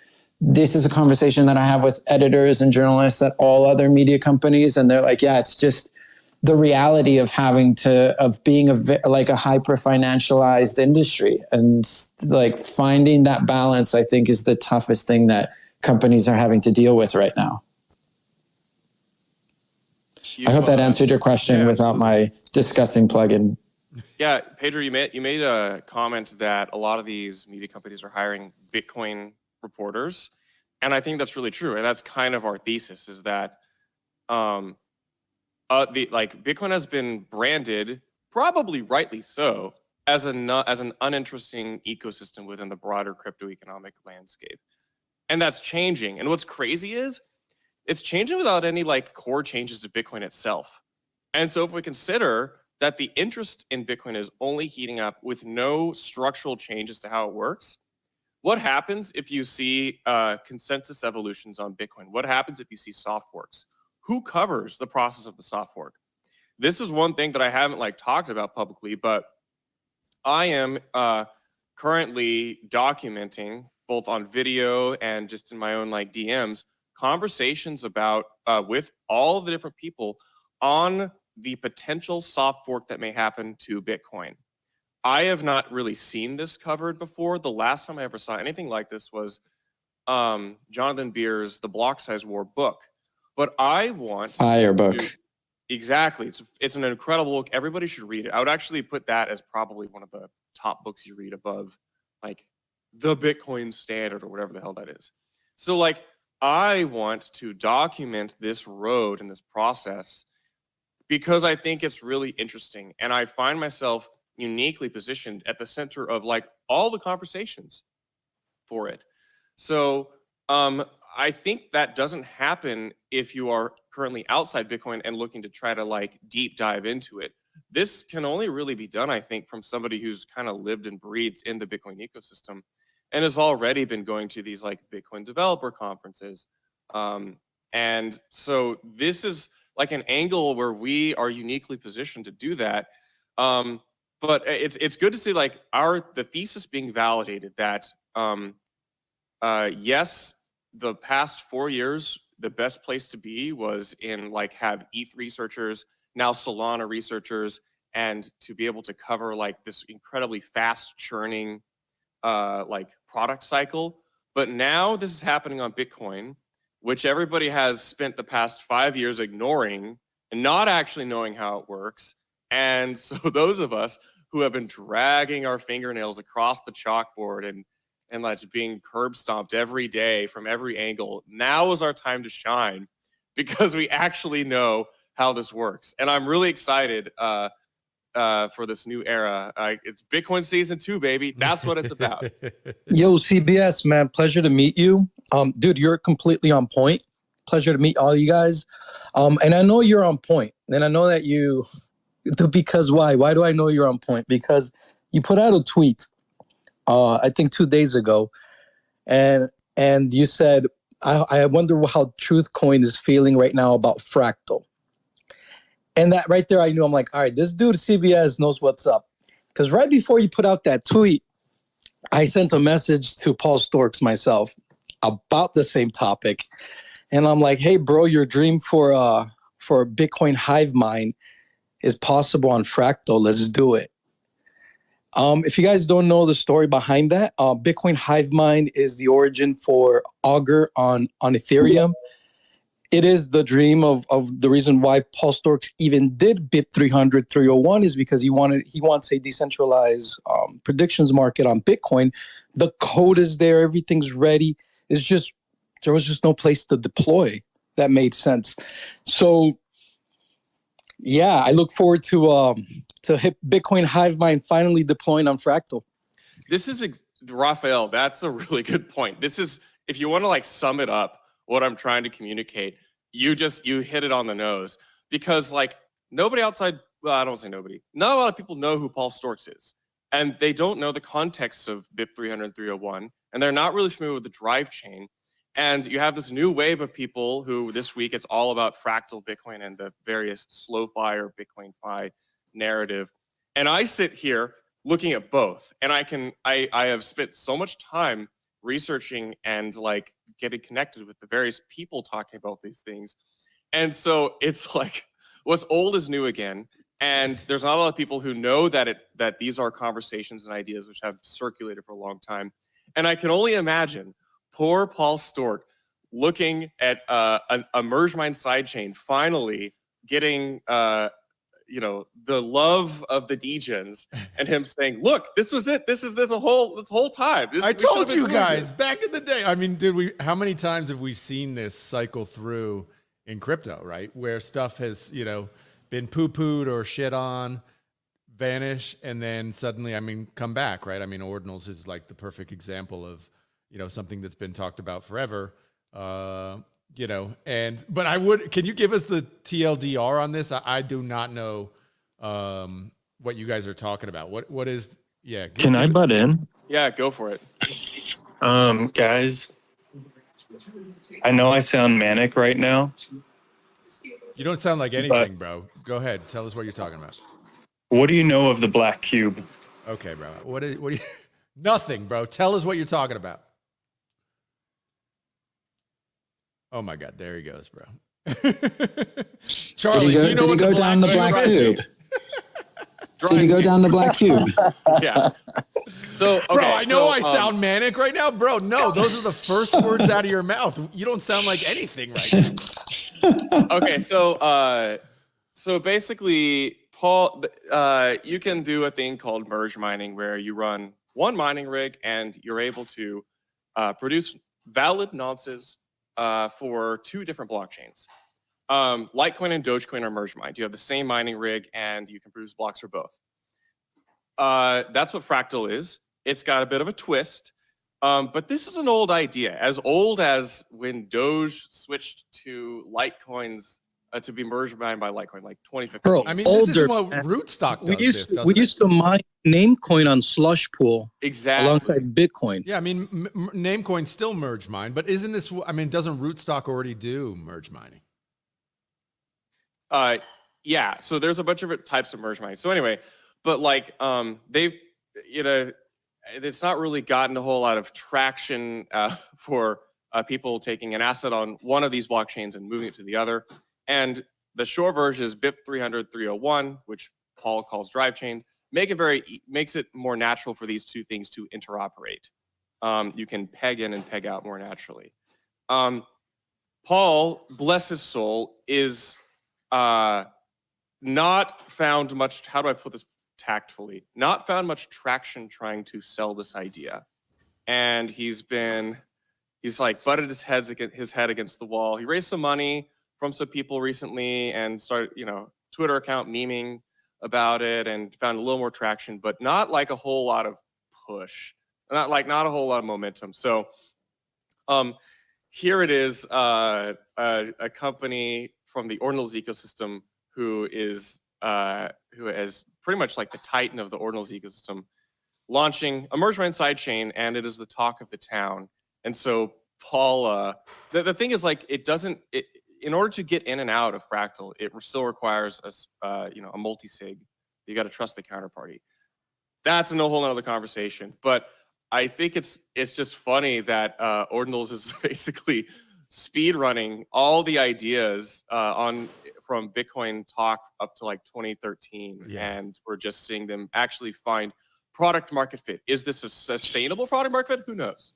This is a conversation that I have with editors and journalists at all other media companies. And they're like, yeah, it's just the reality of being a hyper financialized industry, and like finding that balance, I think, is the toughest thing that companies are having to deal with right now. I hope that answered your question without my disgusting plugin. Yeah, Pedro, you made a comment that a lot of these media companies are hiring Bitcoin reporters, and I think that's really true. And that's kind of our thesis, is that Bitcoin has been branded, probably rightly so, as an uninteresting ecosystem within the broader crypto economic landscape. And that's changing. And what's crazy is it's changing without any like core changes to Bitcoin itself. And so if we consider that the interest in Bitcoin is only heating up with no structural changes to how it works, what happens if you see consensus evolutions on Bitcoin? What happens if you see soft forks? Who covers the process of the soft fork? This is one thing that I haven't like talked about publicly, but I am currently documenting, both on video and just in my own like DMs, conversations about with all of the different people on the potential soft fork that may happen to Bitcoin. I have not really seen this covered before. The last time I ever saw anything like this was Jonathan Beer's The Block Size War book. But I want fire book. Exactly. It's an incredible book. Everybody should read it. I would actually put that as probably one of the top books you read above like the Bitcoin Standard or whatever the hell that is. So like, I want to document this road and this process because I think it's really interesting. And I find myself uniquely positioned at the center of like all the conversations for it. So I think that doesn't happen if you are currently outside Bitcoin and looking to try to like deep dive into it. This can only really be done, I think, from somebody who's kind of lived and breathed in the Bitcoin ecosystem and has already been going to these like Bitcoin developer conferences. And so this is like an angle where we are uniquely positioned to do that. But it's good to see like the thesis being validated that yes, the past 4 years, the best place to be was in like have ETH researchers, now Solana researchers, and to be able to cover like this incredibly fast churning like product cycle. But now this is happening on Bitcoin, which everybody has spent the past 5 years ignoring and not actually knowing how it works. And so those of us who have been dragging our fingernails across the chalkboard and like being curb stomped every day from every angle, now is our time to shine because we actually know how this works. And I'm really excited for this new era. It's Bitcoin season 2, baby. That's what it's about. Yo, CBS, man, pleasure to meet you. Dude, you're completely on point. Pleasure to meet all you guys. And I know you're on point. And I know that because why? Why do I know you're on point? Because you put out a tweet, I think 2 days ago, and you said, I wonder how TruthCoin is feeling right now about Fractal. And that right there, I knew, I'm like, all right, this dude CBS knows what's up. Because right before you put out that tweet, I sent a message to Paul Storks myself about the same topic. And I'm like, hey, bro, your dream for a Bitcoin hive mind is possible on Fractal. Let's do it. If you guys don't know the story behind that, Bitcoin Hive Mind is the origin for Augur on Ethereum. It is the dream of the reason why Paul Storks even did BIP 300-301 is because he wants a decentralized predictions market on Bitcoin. The code is there, everything's ready. It's just there was just no place to deploy that made sense. So yeah, I look forward to hit Bitcoin Hive Mind finally deploying on Fractal. This is Raphael. That's a really good point. This is, if you want to like sum it up, what I'm trying to communicate, you hit it on the nose, because like nobody outside, well, I don't say nobody, not a lot of people know who Paul Storks is, and they don't know the context of BIP 300-301, and they're not really familiar with the drive chain. And you have this new wave of people who this week it's all about fractal Bitcoin and the various slow-fi or Bitcoin-fi narrative. And I sit here looking at both, and I have spent so much time researching and like getting connected with the various people talking about these things. And so it's like what's old is new again. And there's not a lot of people who know that these are conversations and ideas which have circulated for a long time. And I can only imagine poor Paul Stork looking at a merge mine sidechain finally getting the love of the degens, and him saying, "Look, this was it. This whole time." I told you guys back in the day. I mean, how many times have we seen this cycle through in crypto, right? Where stuff has, been poo-pooed or shit on, vanish, and then suddenly, come back, right? Ordinals is like the perfect example of, something that's been talked about forever. But can you give us the TLDR on this? I do not know what you guys are talking about. What is, yeah. Can I butt in? Yeah, go for it. Guys, I know I sound manic right now. You don't sound like anything, bro. Go ahead. Tell us what you're talking about. What do you know of the black cube? Okay, bro. What do you, nothing, bro. Tell us what you're talking about. Oh my God, there he goes, bro. Charlie, did he go down the black cube? Did he go down the black cube? Yeah. So, okay, bro, I know I sound manic right now, bro. No, those are the first words out of your mouth. You don't sound like anything right now. Okay, so basically, Paul, you can do a thing called merge mining where you run one mining rig and you're able to produce valid nonces for two different blockchains. Litecoin and Dogecoin are merge mined. You have the same mining rig and you can produce blocks for both. That's what Fractal is. It's got a bit of a twist, but this is an old idea, as old as when Doge switched to Litecoins to be merged mined by Litecoin, like 2015. Bro, this is what Rootstock does. We used to mine Namecoin on Slush Pool. Exactly. Alongside Bitcoin. Yeah, Namecoin still merge mine, but isn't this, doesn't Rootstock already do merge mining? Yeah, so there's a bunch of types of merge mining. So anyway, but like they've, it's not really gotten a whole lot of traction for people taking an asset on one of these blockchains and moving it to the other. And the short version is BIP 300-301, which Paul calls drive chain. Makes it more natural for these two things to interoperate. You can peg in and peg out more naturally. Paul, bless his soul, is not found much, how do I put this tactfully? Not found much traction trying to sell this idea. And he's like butted his head against the wall. He raised some money from some people recently and started, Twitter account memeing about it and found a little more traction, but not like a whole lot of push, not a whole lot of momentum. So here it is, a company from the Ordinals ecosystem who is pretty much like the titan of the Ordinals ecosystem, launching a merge mine sidechain, and it is the talk of the town. And so Paul, the thing is, like, in order to get in and out of Fractal, it still requires a multi-sig. You got to trust the counterparty. That's a whole nother conversation. But I think it's just funny that Ordinals is basically speed running all the ideas from Bitcoin talk up to like 2013, and we're just seeing them actually find product market fit. Is this a sustainable product market fit? Who knows?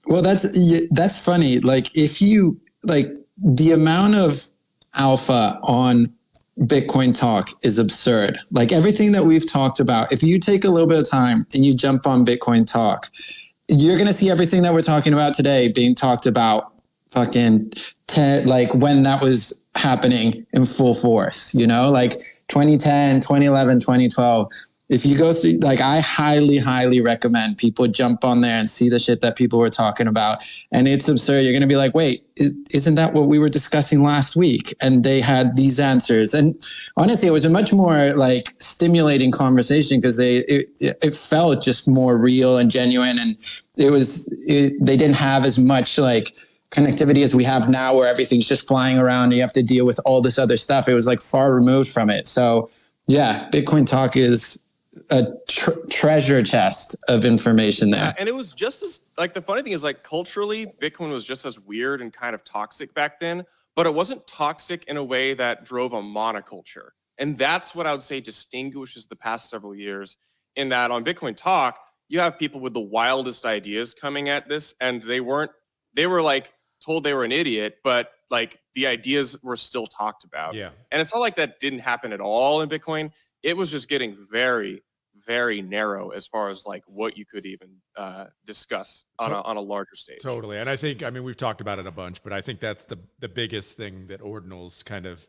Well, that's funny. Like if you like the amount of alpha on Bitcoin Talk is absurd. Like everything that we've talked about, if you take a little bit of time and you jump on Bitcoin Talk, you're going to see everything that we're talking about today being talked about fucking like when that was happening in full force, you know, like 2010, 2011, 2012. If you go through, like, I highly, highly recommend people jump on there and see the shit that people were talking about. And it's absurd. You're going to be like, wait, isn't that what we were discussing last week? And they had these answers. And honestly, it was a much more like stimulating conversation because it felt just more real and genuine. And they didn't have as much like connectivity as we have now where everything's just flying around and you have to deal with all this other stuff. It was like far removed from it. So yeah, Bitcoin Talk is a treasure chest of information there. Yeah, and it was just as, like, the funny thing is, like, culturally, Bitcoin was just as weird and kind of toxic back then, but it wasn't toxic in a way that drove a monoculture. And that's what I would say distinguishes the past several years, in that on Bitcoin Talk, you have people with the wildest ideas coming at this, and they were like told they were an idiot, but like the ideas were still talked about. Yeah. And it's not like that didn't happen at all in Bitcoin. It was just getting very, very narrow as far as like what you could even discuss on a larger stage. Totally. And I think, I mean, we've talked about it a bunch, but I think that's the biggest thing that Ordinals kind of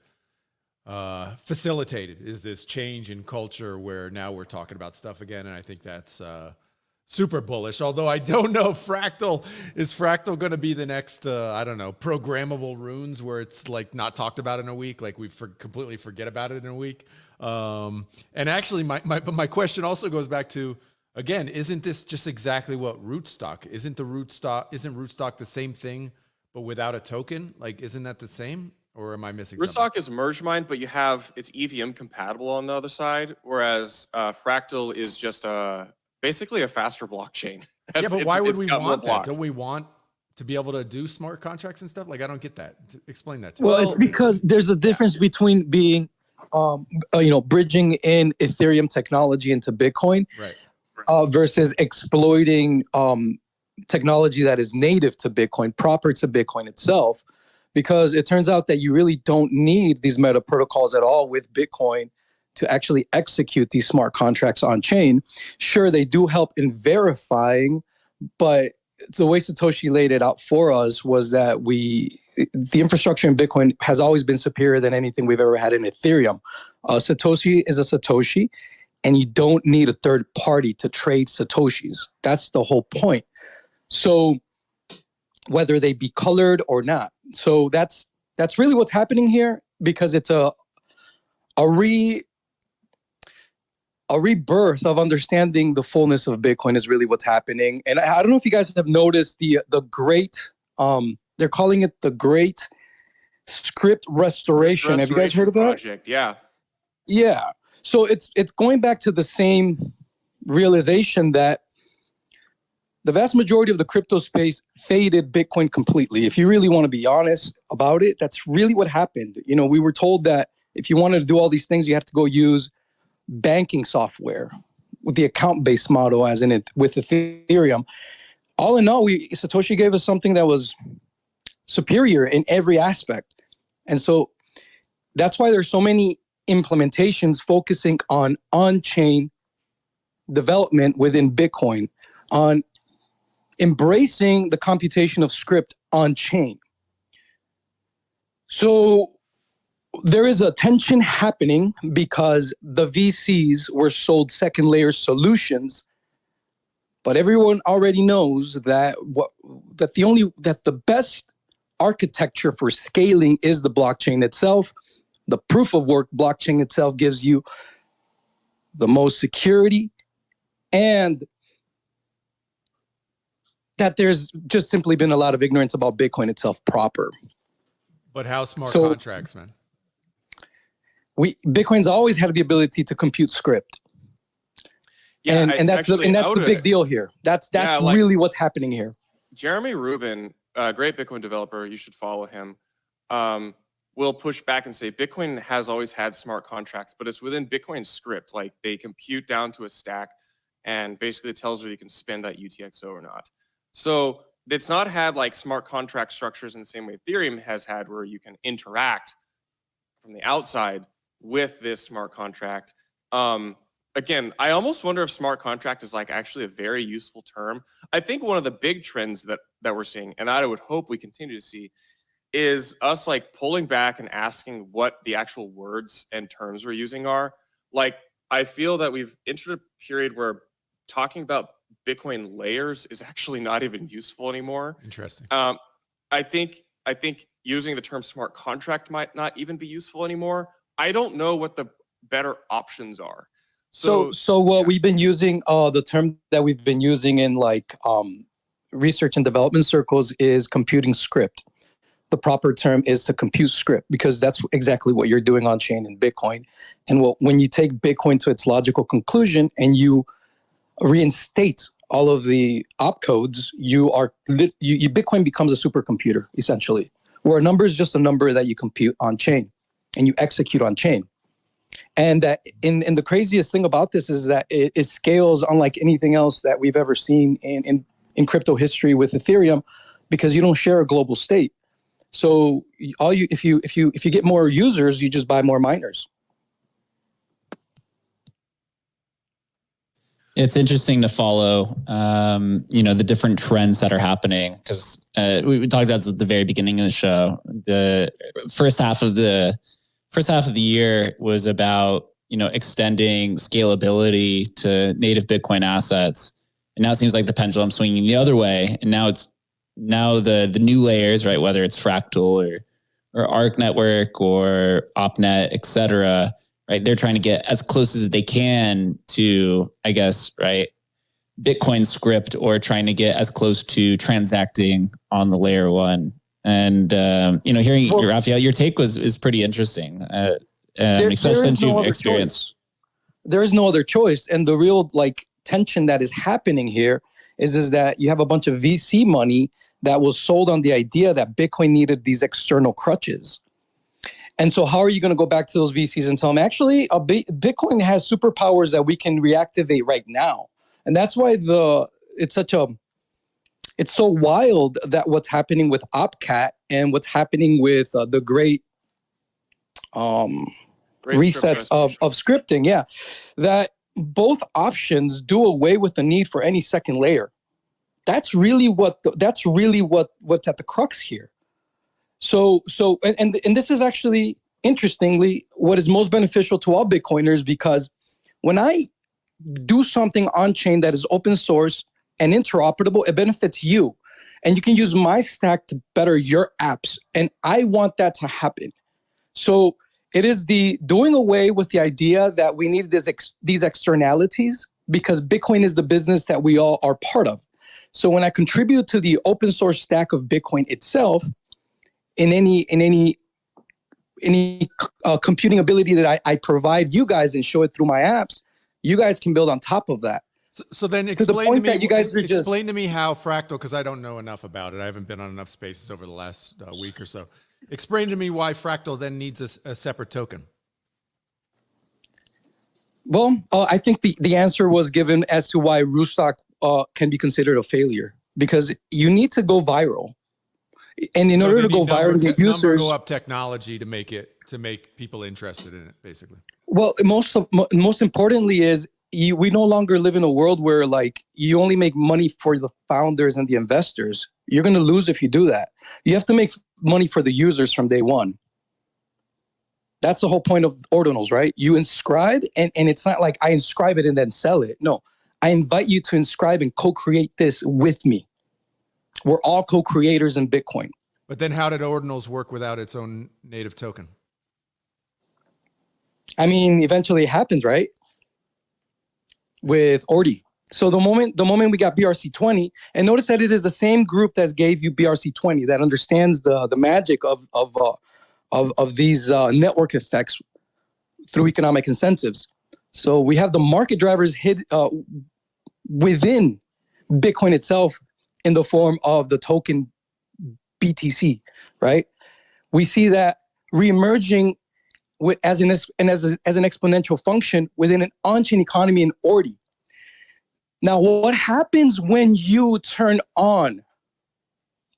facilitated is this change in culture where now we're talking about stuff again. And I think that's super bullish. Although I don't know, is Fractal going to be the next, I don't know, programmable runes where it's like not talked about in a week, like we completely forget about it in a week. And actually my question also goes back to, again, isn't this just exactly what Rootstock? Isn't Rootstock the same thing, but without a token? Like, isn't that the same? Or am I missing something? Rootstock is merge mined, but it's EVM compatible on the other side. Whereas Fractal is just basically a faster blockchain. Yeah, but why would we want that? Don't we want to be able to do smart contracts and stuff? Like, I don't get that. Explain that to me. Well, it's because there's a difference between being, bridging in Ethereum technology into Bitcoin, right, versus exploiting technology that is native to Bitcoin, proper to Bitcoin itself. Because it turns out that you really don't need these meta protocols at all with Bitcoin to actually execute these smart contracts on chain. Sure, they do help in verifying, but the way Satoshi laid it out for us was that the infrastructure in Bitcoin has always been superior than anything we've ever had in Ethereum. Satoshi is a Satoshi, and you don't need a third party to trade Satoshis. That's the whole point. So whether they be colored or not. So that's really what's happening here, because it's a rebirth of understanding the fullness of Bitcoin is really what's happening. And I don't know if you guys have noticed the great, they're calling it the Great Script Restoration. Have you guys heard of that? Project, yeah. Yeah. So it's going back to the same realization that the vast majority of the crypto space faded Bitcoin completely. If you really want to be honest about it, that's really what happened. You know, we were told that if you wanted to do all these things, you have to go use banking software with the account-based model, as in it with Ethereum. All in all, Satoshi gave us something that was superior in every aspect. And so that's why there's so many implementations focusing on on-chain development within Bitcoin, on embracing the computation of script on-chain. So there is a tension happening because the VCs were sold second layer solutions, but everyone already knows that the best architecture for scaling is the blockchain itself. The proof of work blockchain itself gives you the most security, and that there's just simply been a lot of ignorance about Bitcoin itself proper. But how smart contracts, man? Bitcoin's always had the ability to compute script. Yeah, and that's the big deal here. That's really what's happening here. Jeremy Rubin, a great Bitcoin developer, you should follow him, will push back and say Bitcoin has always had smart contracts, but it's within Bitcoin script. Like, they compute down to a stack. and basically it tells you you can spend that UTXO or not. So it's not had like smart contract structures in the same way Ethereum has had, where you can interact from the outside with this smart contract. Again, I almost wonder if smart contract is like actually a very useful term. I think one of the big trends that we're seeing, and I would hope we continue to see, is us like pulling back and asking what the actual words and terms we're using are. Like, I feel that we've entered a period where talking about Bitcoin layers is actually not even useful anymore. Interesting. I think using the term smart contract might not even be useful anymore. I don't know what the better options are. So what we've been using, the term that we've been using in like research and development circles is computing script. The proper term is to compute script, because that's exactly what you're doing on chain in Bitcoin. And when you take Bitcoin to its logical conclusion and you reinstate all of the opcodes, Bitcoin becomes a supercomputer essentially, where a number is just a number that you compute on chain and you execute on chain. And that in the craziest thing about this is that it scales unlike anything else that we've ever seen in crypto history with Ethereum, because you don't share a global state. So if you get more users, you just buy more miners. It's interesting to follow, the different trends that are happening, because we talked about this at the very beginning of the show. The first half of the year was about, extending scalability to native Bitcoin assets. And now it seems like the pendulum swinging the other way. And now the new layers, right? Whether it's Fractal or Arc Network or OpNet, et cetera, right? They're trying to get as close as they can to, I guess, right, Bitcoin script, or trying to get as close to transacting on the layer one. And hearing Raphael, your take is pretty interesting, especially since you've experienced. There is no other choice, and the real tension that is happening here is that you have a bunch of VC money that was sold on the idea that Bitcoin needed these external crutches. And so how are you going to go back to those VCs and tell them, actually, Bitcoin has superpowers that we can reactivate right now? And that's why it's so wild that what's happening with OpCat and what's happening with the great resets of scripting. Yeah, that both options do away with the need for any second layer. That's really what's at the crux here. So this is actually, interestingly, what is most beneficial to all Bitcoiners, because when I do something on chain that is open source and interoperable, it benefits you, and you can use my stack to better your apps. And I want that to happen. So it is the doing away with the idea that we need these externalities, because Bitcoin is the business that we all are part of. So when I contribute to the open source stack of Bitcoin itself, in any computing ability that I provide you guys and show it through my apps, you guys can build on top of that. So then explain to me how Fractal, because I don't know enough about it. I haven't been on enough spaces over the last week or so. Explain to me why Fractal then needs a separate token. Well, I think the answer was given as to why Rootstock can be considered a failure, because you need to go viral. And in order to go viral and get users, go up technology to make people interested in it, basically. Well, most importantly is we no longer live in a world where you only make money for the founders and the investors. You're going to lose if you do that. You have to make money for the users from day one. That's the whole point of ordinals, right? You inscribe, and it's not like I inscribe it and then sell it. No, I invite you to inscribe and co-create this with me. We're all co-creators in Bitcoin. But then how did ordinals work without its own native token? I mean, eventually it happens, right? With Ordi. So the moment we got BRC20, and notice that it is the same group that gave you BRC20 that understands the magic of these network effects through economic incentives. So we have the market drivers hid within Bitcoin itself in the form of the token BTC, right? We see that reemerging as an exponential function within an on-chain economy in Ordi. Now, what happens when you turn on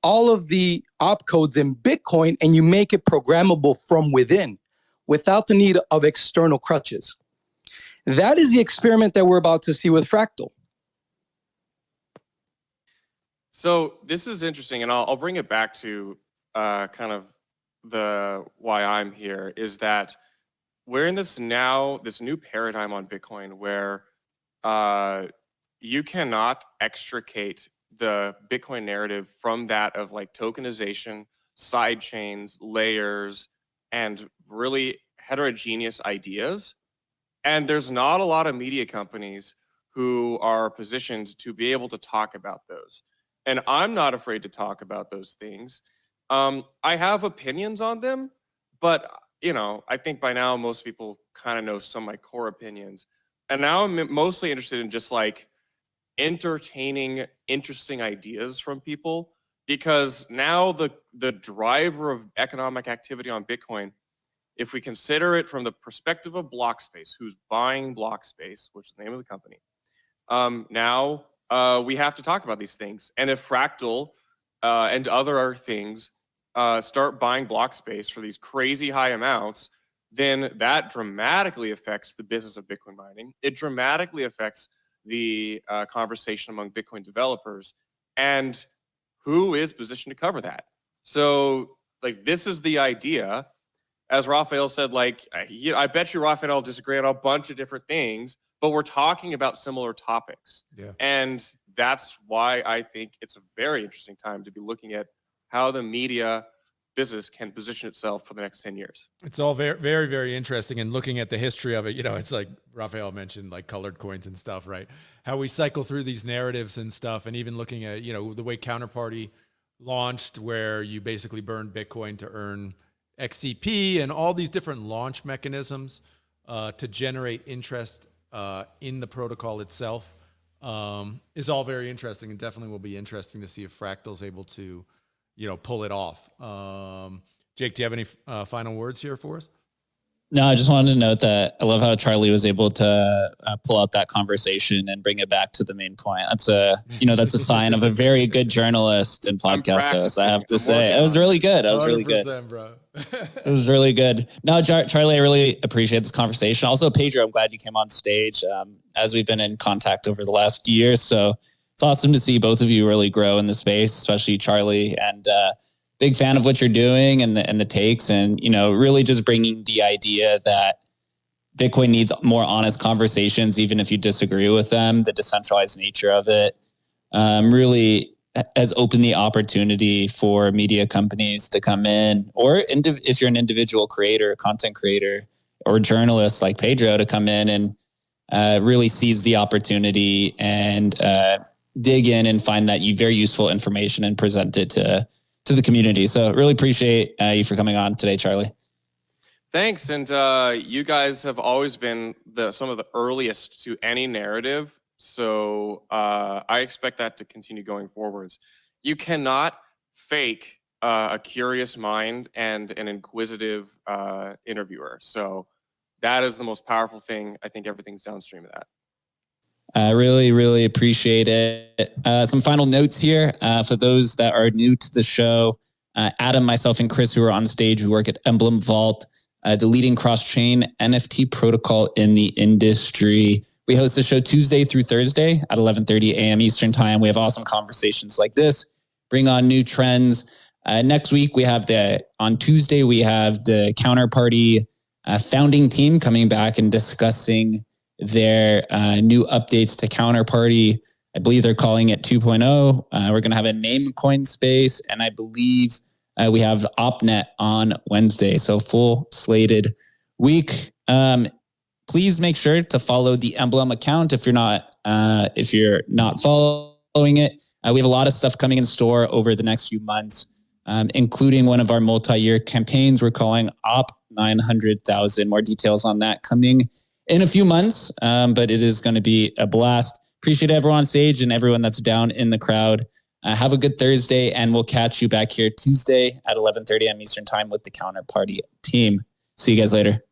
all of the opcodes in Bitcoin and you make it programmable from within without the need of external crutches? That is the experiment that we're about to see with Fractal. So this is interesting, and I'll bring it back to kind of the why I'm here, is that we're in this new paradigm on Bitcoin where you cannot extricate the Bitcoin narrative from that of like tokenization, side chains, layers, and really heterogeneous ideas. And there's not a lot of media companies who are positioned to be able to talk about those. And I'm not afraid to talk about those things. I have opinions on them, but I think by now most people kind of know some of my core opinions. And now I'm mostly interested in just like entertaining interesting ideas from people, because now the driver of economic activity on Bitcoin, if we consider it from the perspective of block space, who's buying block space, which is the name of the company, now we have to talk about these things. And if Fractal and other things start buying block space for these crazy high amounts, then that dramatically affects the business of Bitcoin mining. It dramatically affects the conversation among Bitcoin developers. And who is positioned to cover that? So, like, this is the idea. As Raphael said, like, I bet you Raphael will disagree on a bunch of different things, but we're talking about similar topics. Yeah. And that's why I think it's a very interesting time to be looking at how the media business can position itself for the next 10 years. It's all very, very, very interesting. And looking at the history of it, it's like Raphael mentioned, like colored coins and stuff, right? How we cycle through these narratives and stuff. And even looking at, the way Counterparty launched, where you basically burn Bitcoin to earn XCP, and all these different launch mechanisms to generate interest in the protocol itself is all very interesting, and definitely will be interesting to see if Fractal's able to, pull it off. Jake, do you have any final words here for us? No, I just wanted to note that I love how Charlie was able to pull out that conversation and bring it back to the main point. That's that's a sign of a very good journalist and podcast host. I have to say, it was really good. It was really good, bro. It was really good. No, Charlie, I really appreciate this conversation. Also, Pedro, I'm glad you came on stage, as we've been in contact over the last year. So it's awesome to see both of you really grow in the space, especially Charlie, and big fan of what you're doing and the takes, and really just bringing the idea that Bitcoin needs more honest conversations, even if you disagree with them. The decentralized nature of it really has opened the opportunity for media companies to come in, or if you're an individual creator, content creator, or journalist like Pedro, to come in and really seize the opportunity and dig in and find that very useful information and present it to the community. So really appreciate you for coming on today, Charlie. Thanks. And you guys have always been some of the earliest to any narrative. So I expect that to continue going forwards. You cannot fake a curious mind and an inquisitive interviewer. So that is the most powerful thing. I think everything's downstream of that. I really, really appreciate it. Some final notes here for those that are new to the show. Adam, myself, and Chris, who are on stage, who work at Emblem Vault, the leading cross-chain NFT protocol in the industry. We host the show Tuesday through Thursday at 11:30 a.m. Eastern Time. We have awesome conversations like this, bring on new trends. Next week, on Tuesday, we have the Counterparty founding team coming back and discussing their new updates to Counterparty. I believe they're calling it 2.0. We're going to have a name coin space, and I believe we have OpNet on Wednesday. So full slated week. Please make sure to follow the Emblem account if you're not following it. We have a lot of stuff coming in store over the next few months, including one of our multi-year campaigns we're calling Op 900,000. More details on that coming in a few months, but it is going to be a blast. Appreciate everyone on stage and everyone that's down in the crowd. Have a good Thursday, and we'll catch you back here Tuesday at 11:30 a.m. Eastern Time with the Counterparty team. See you guys later.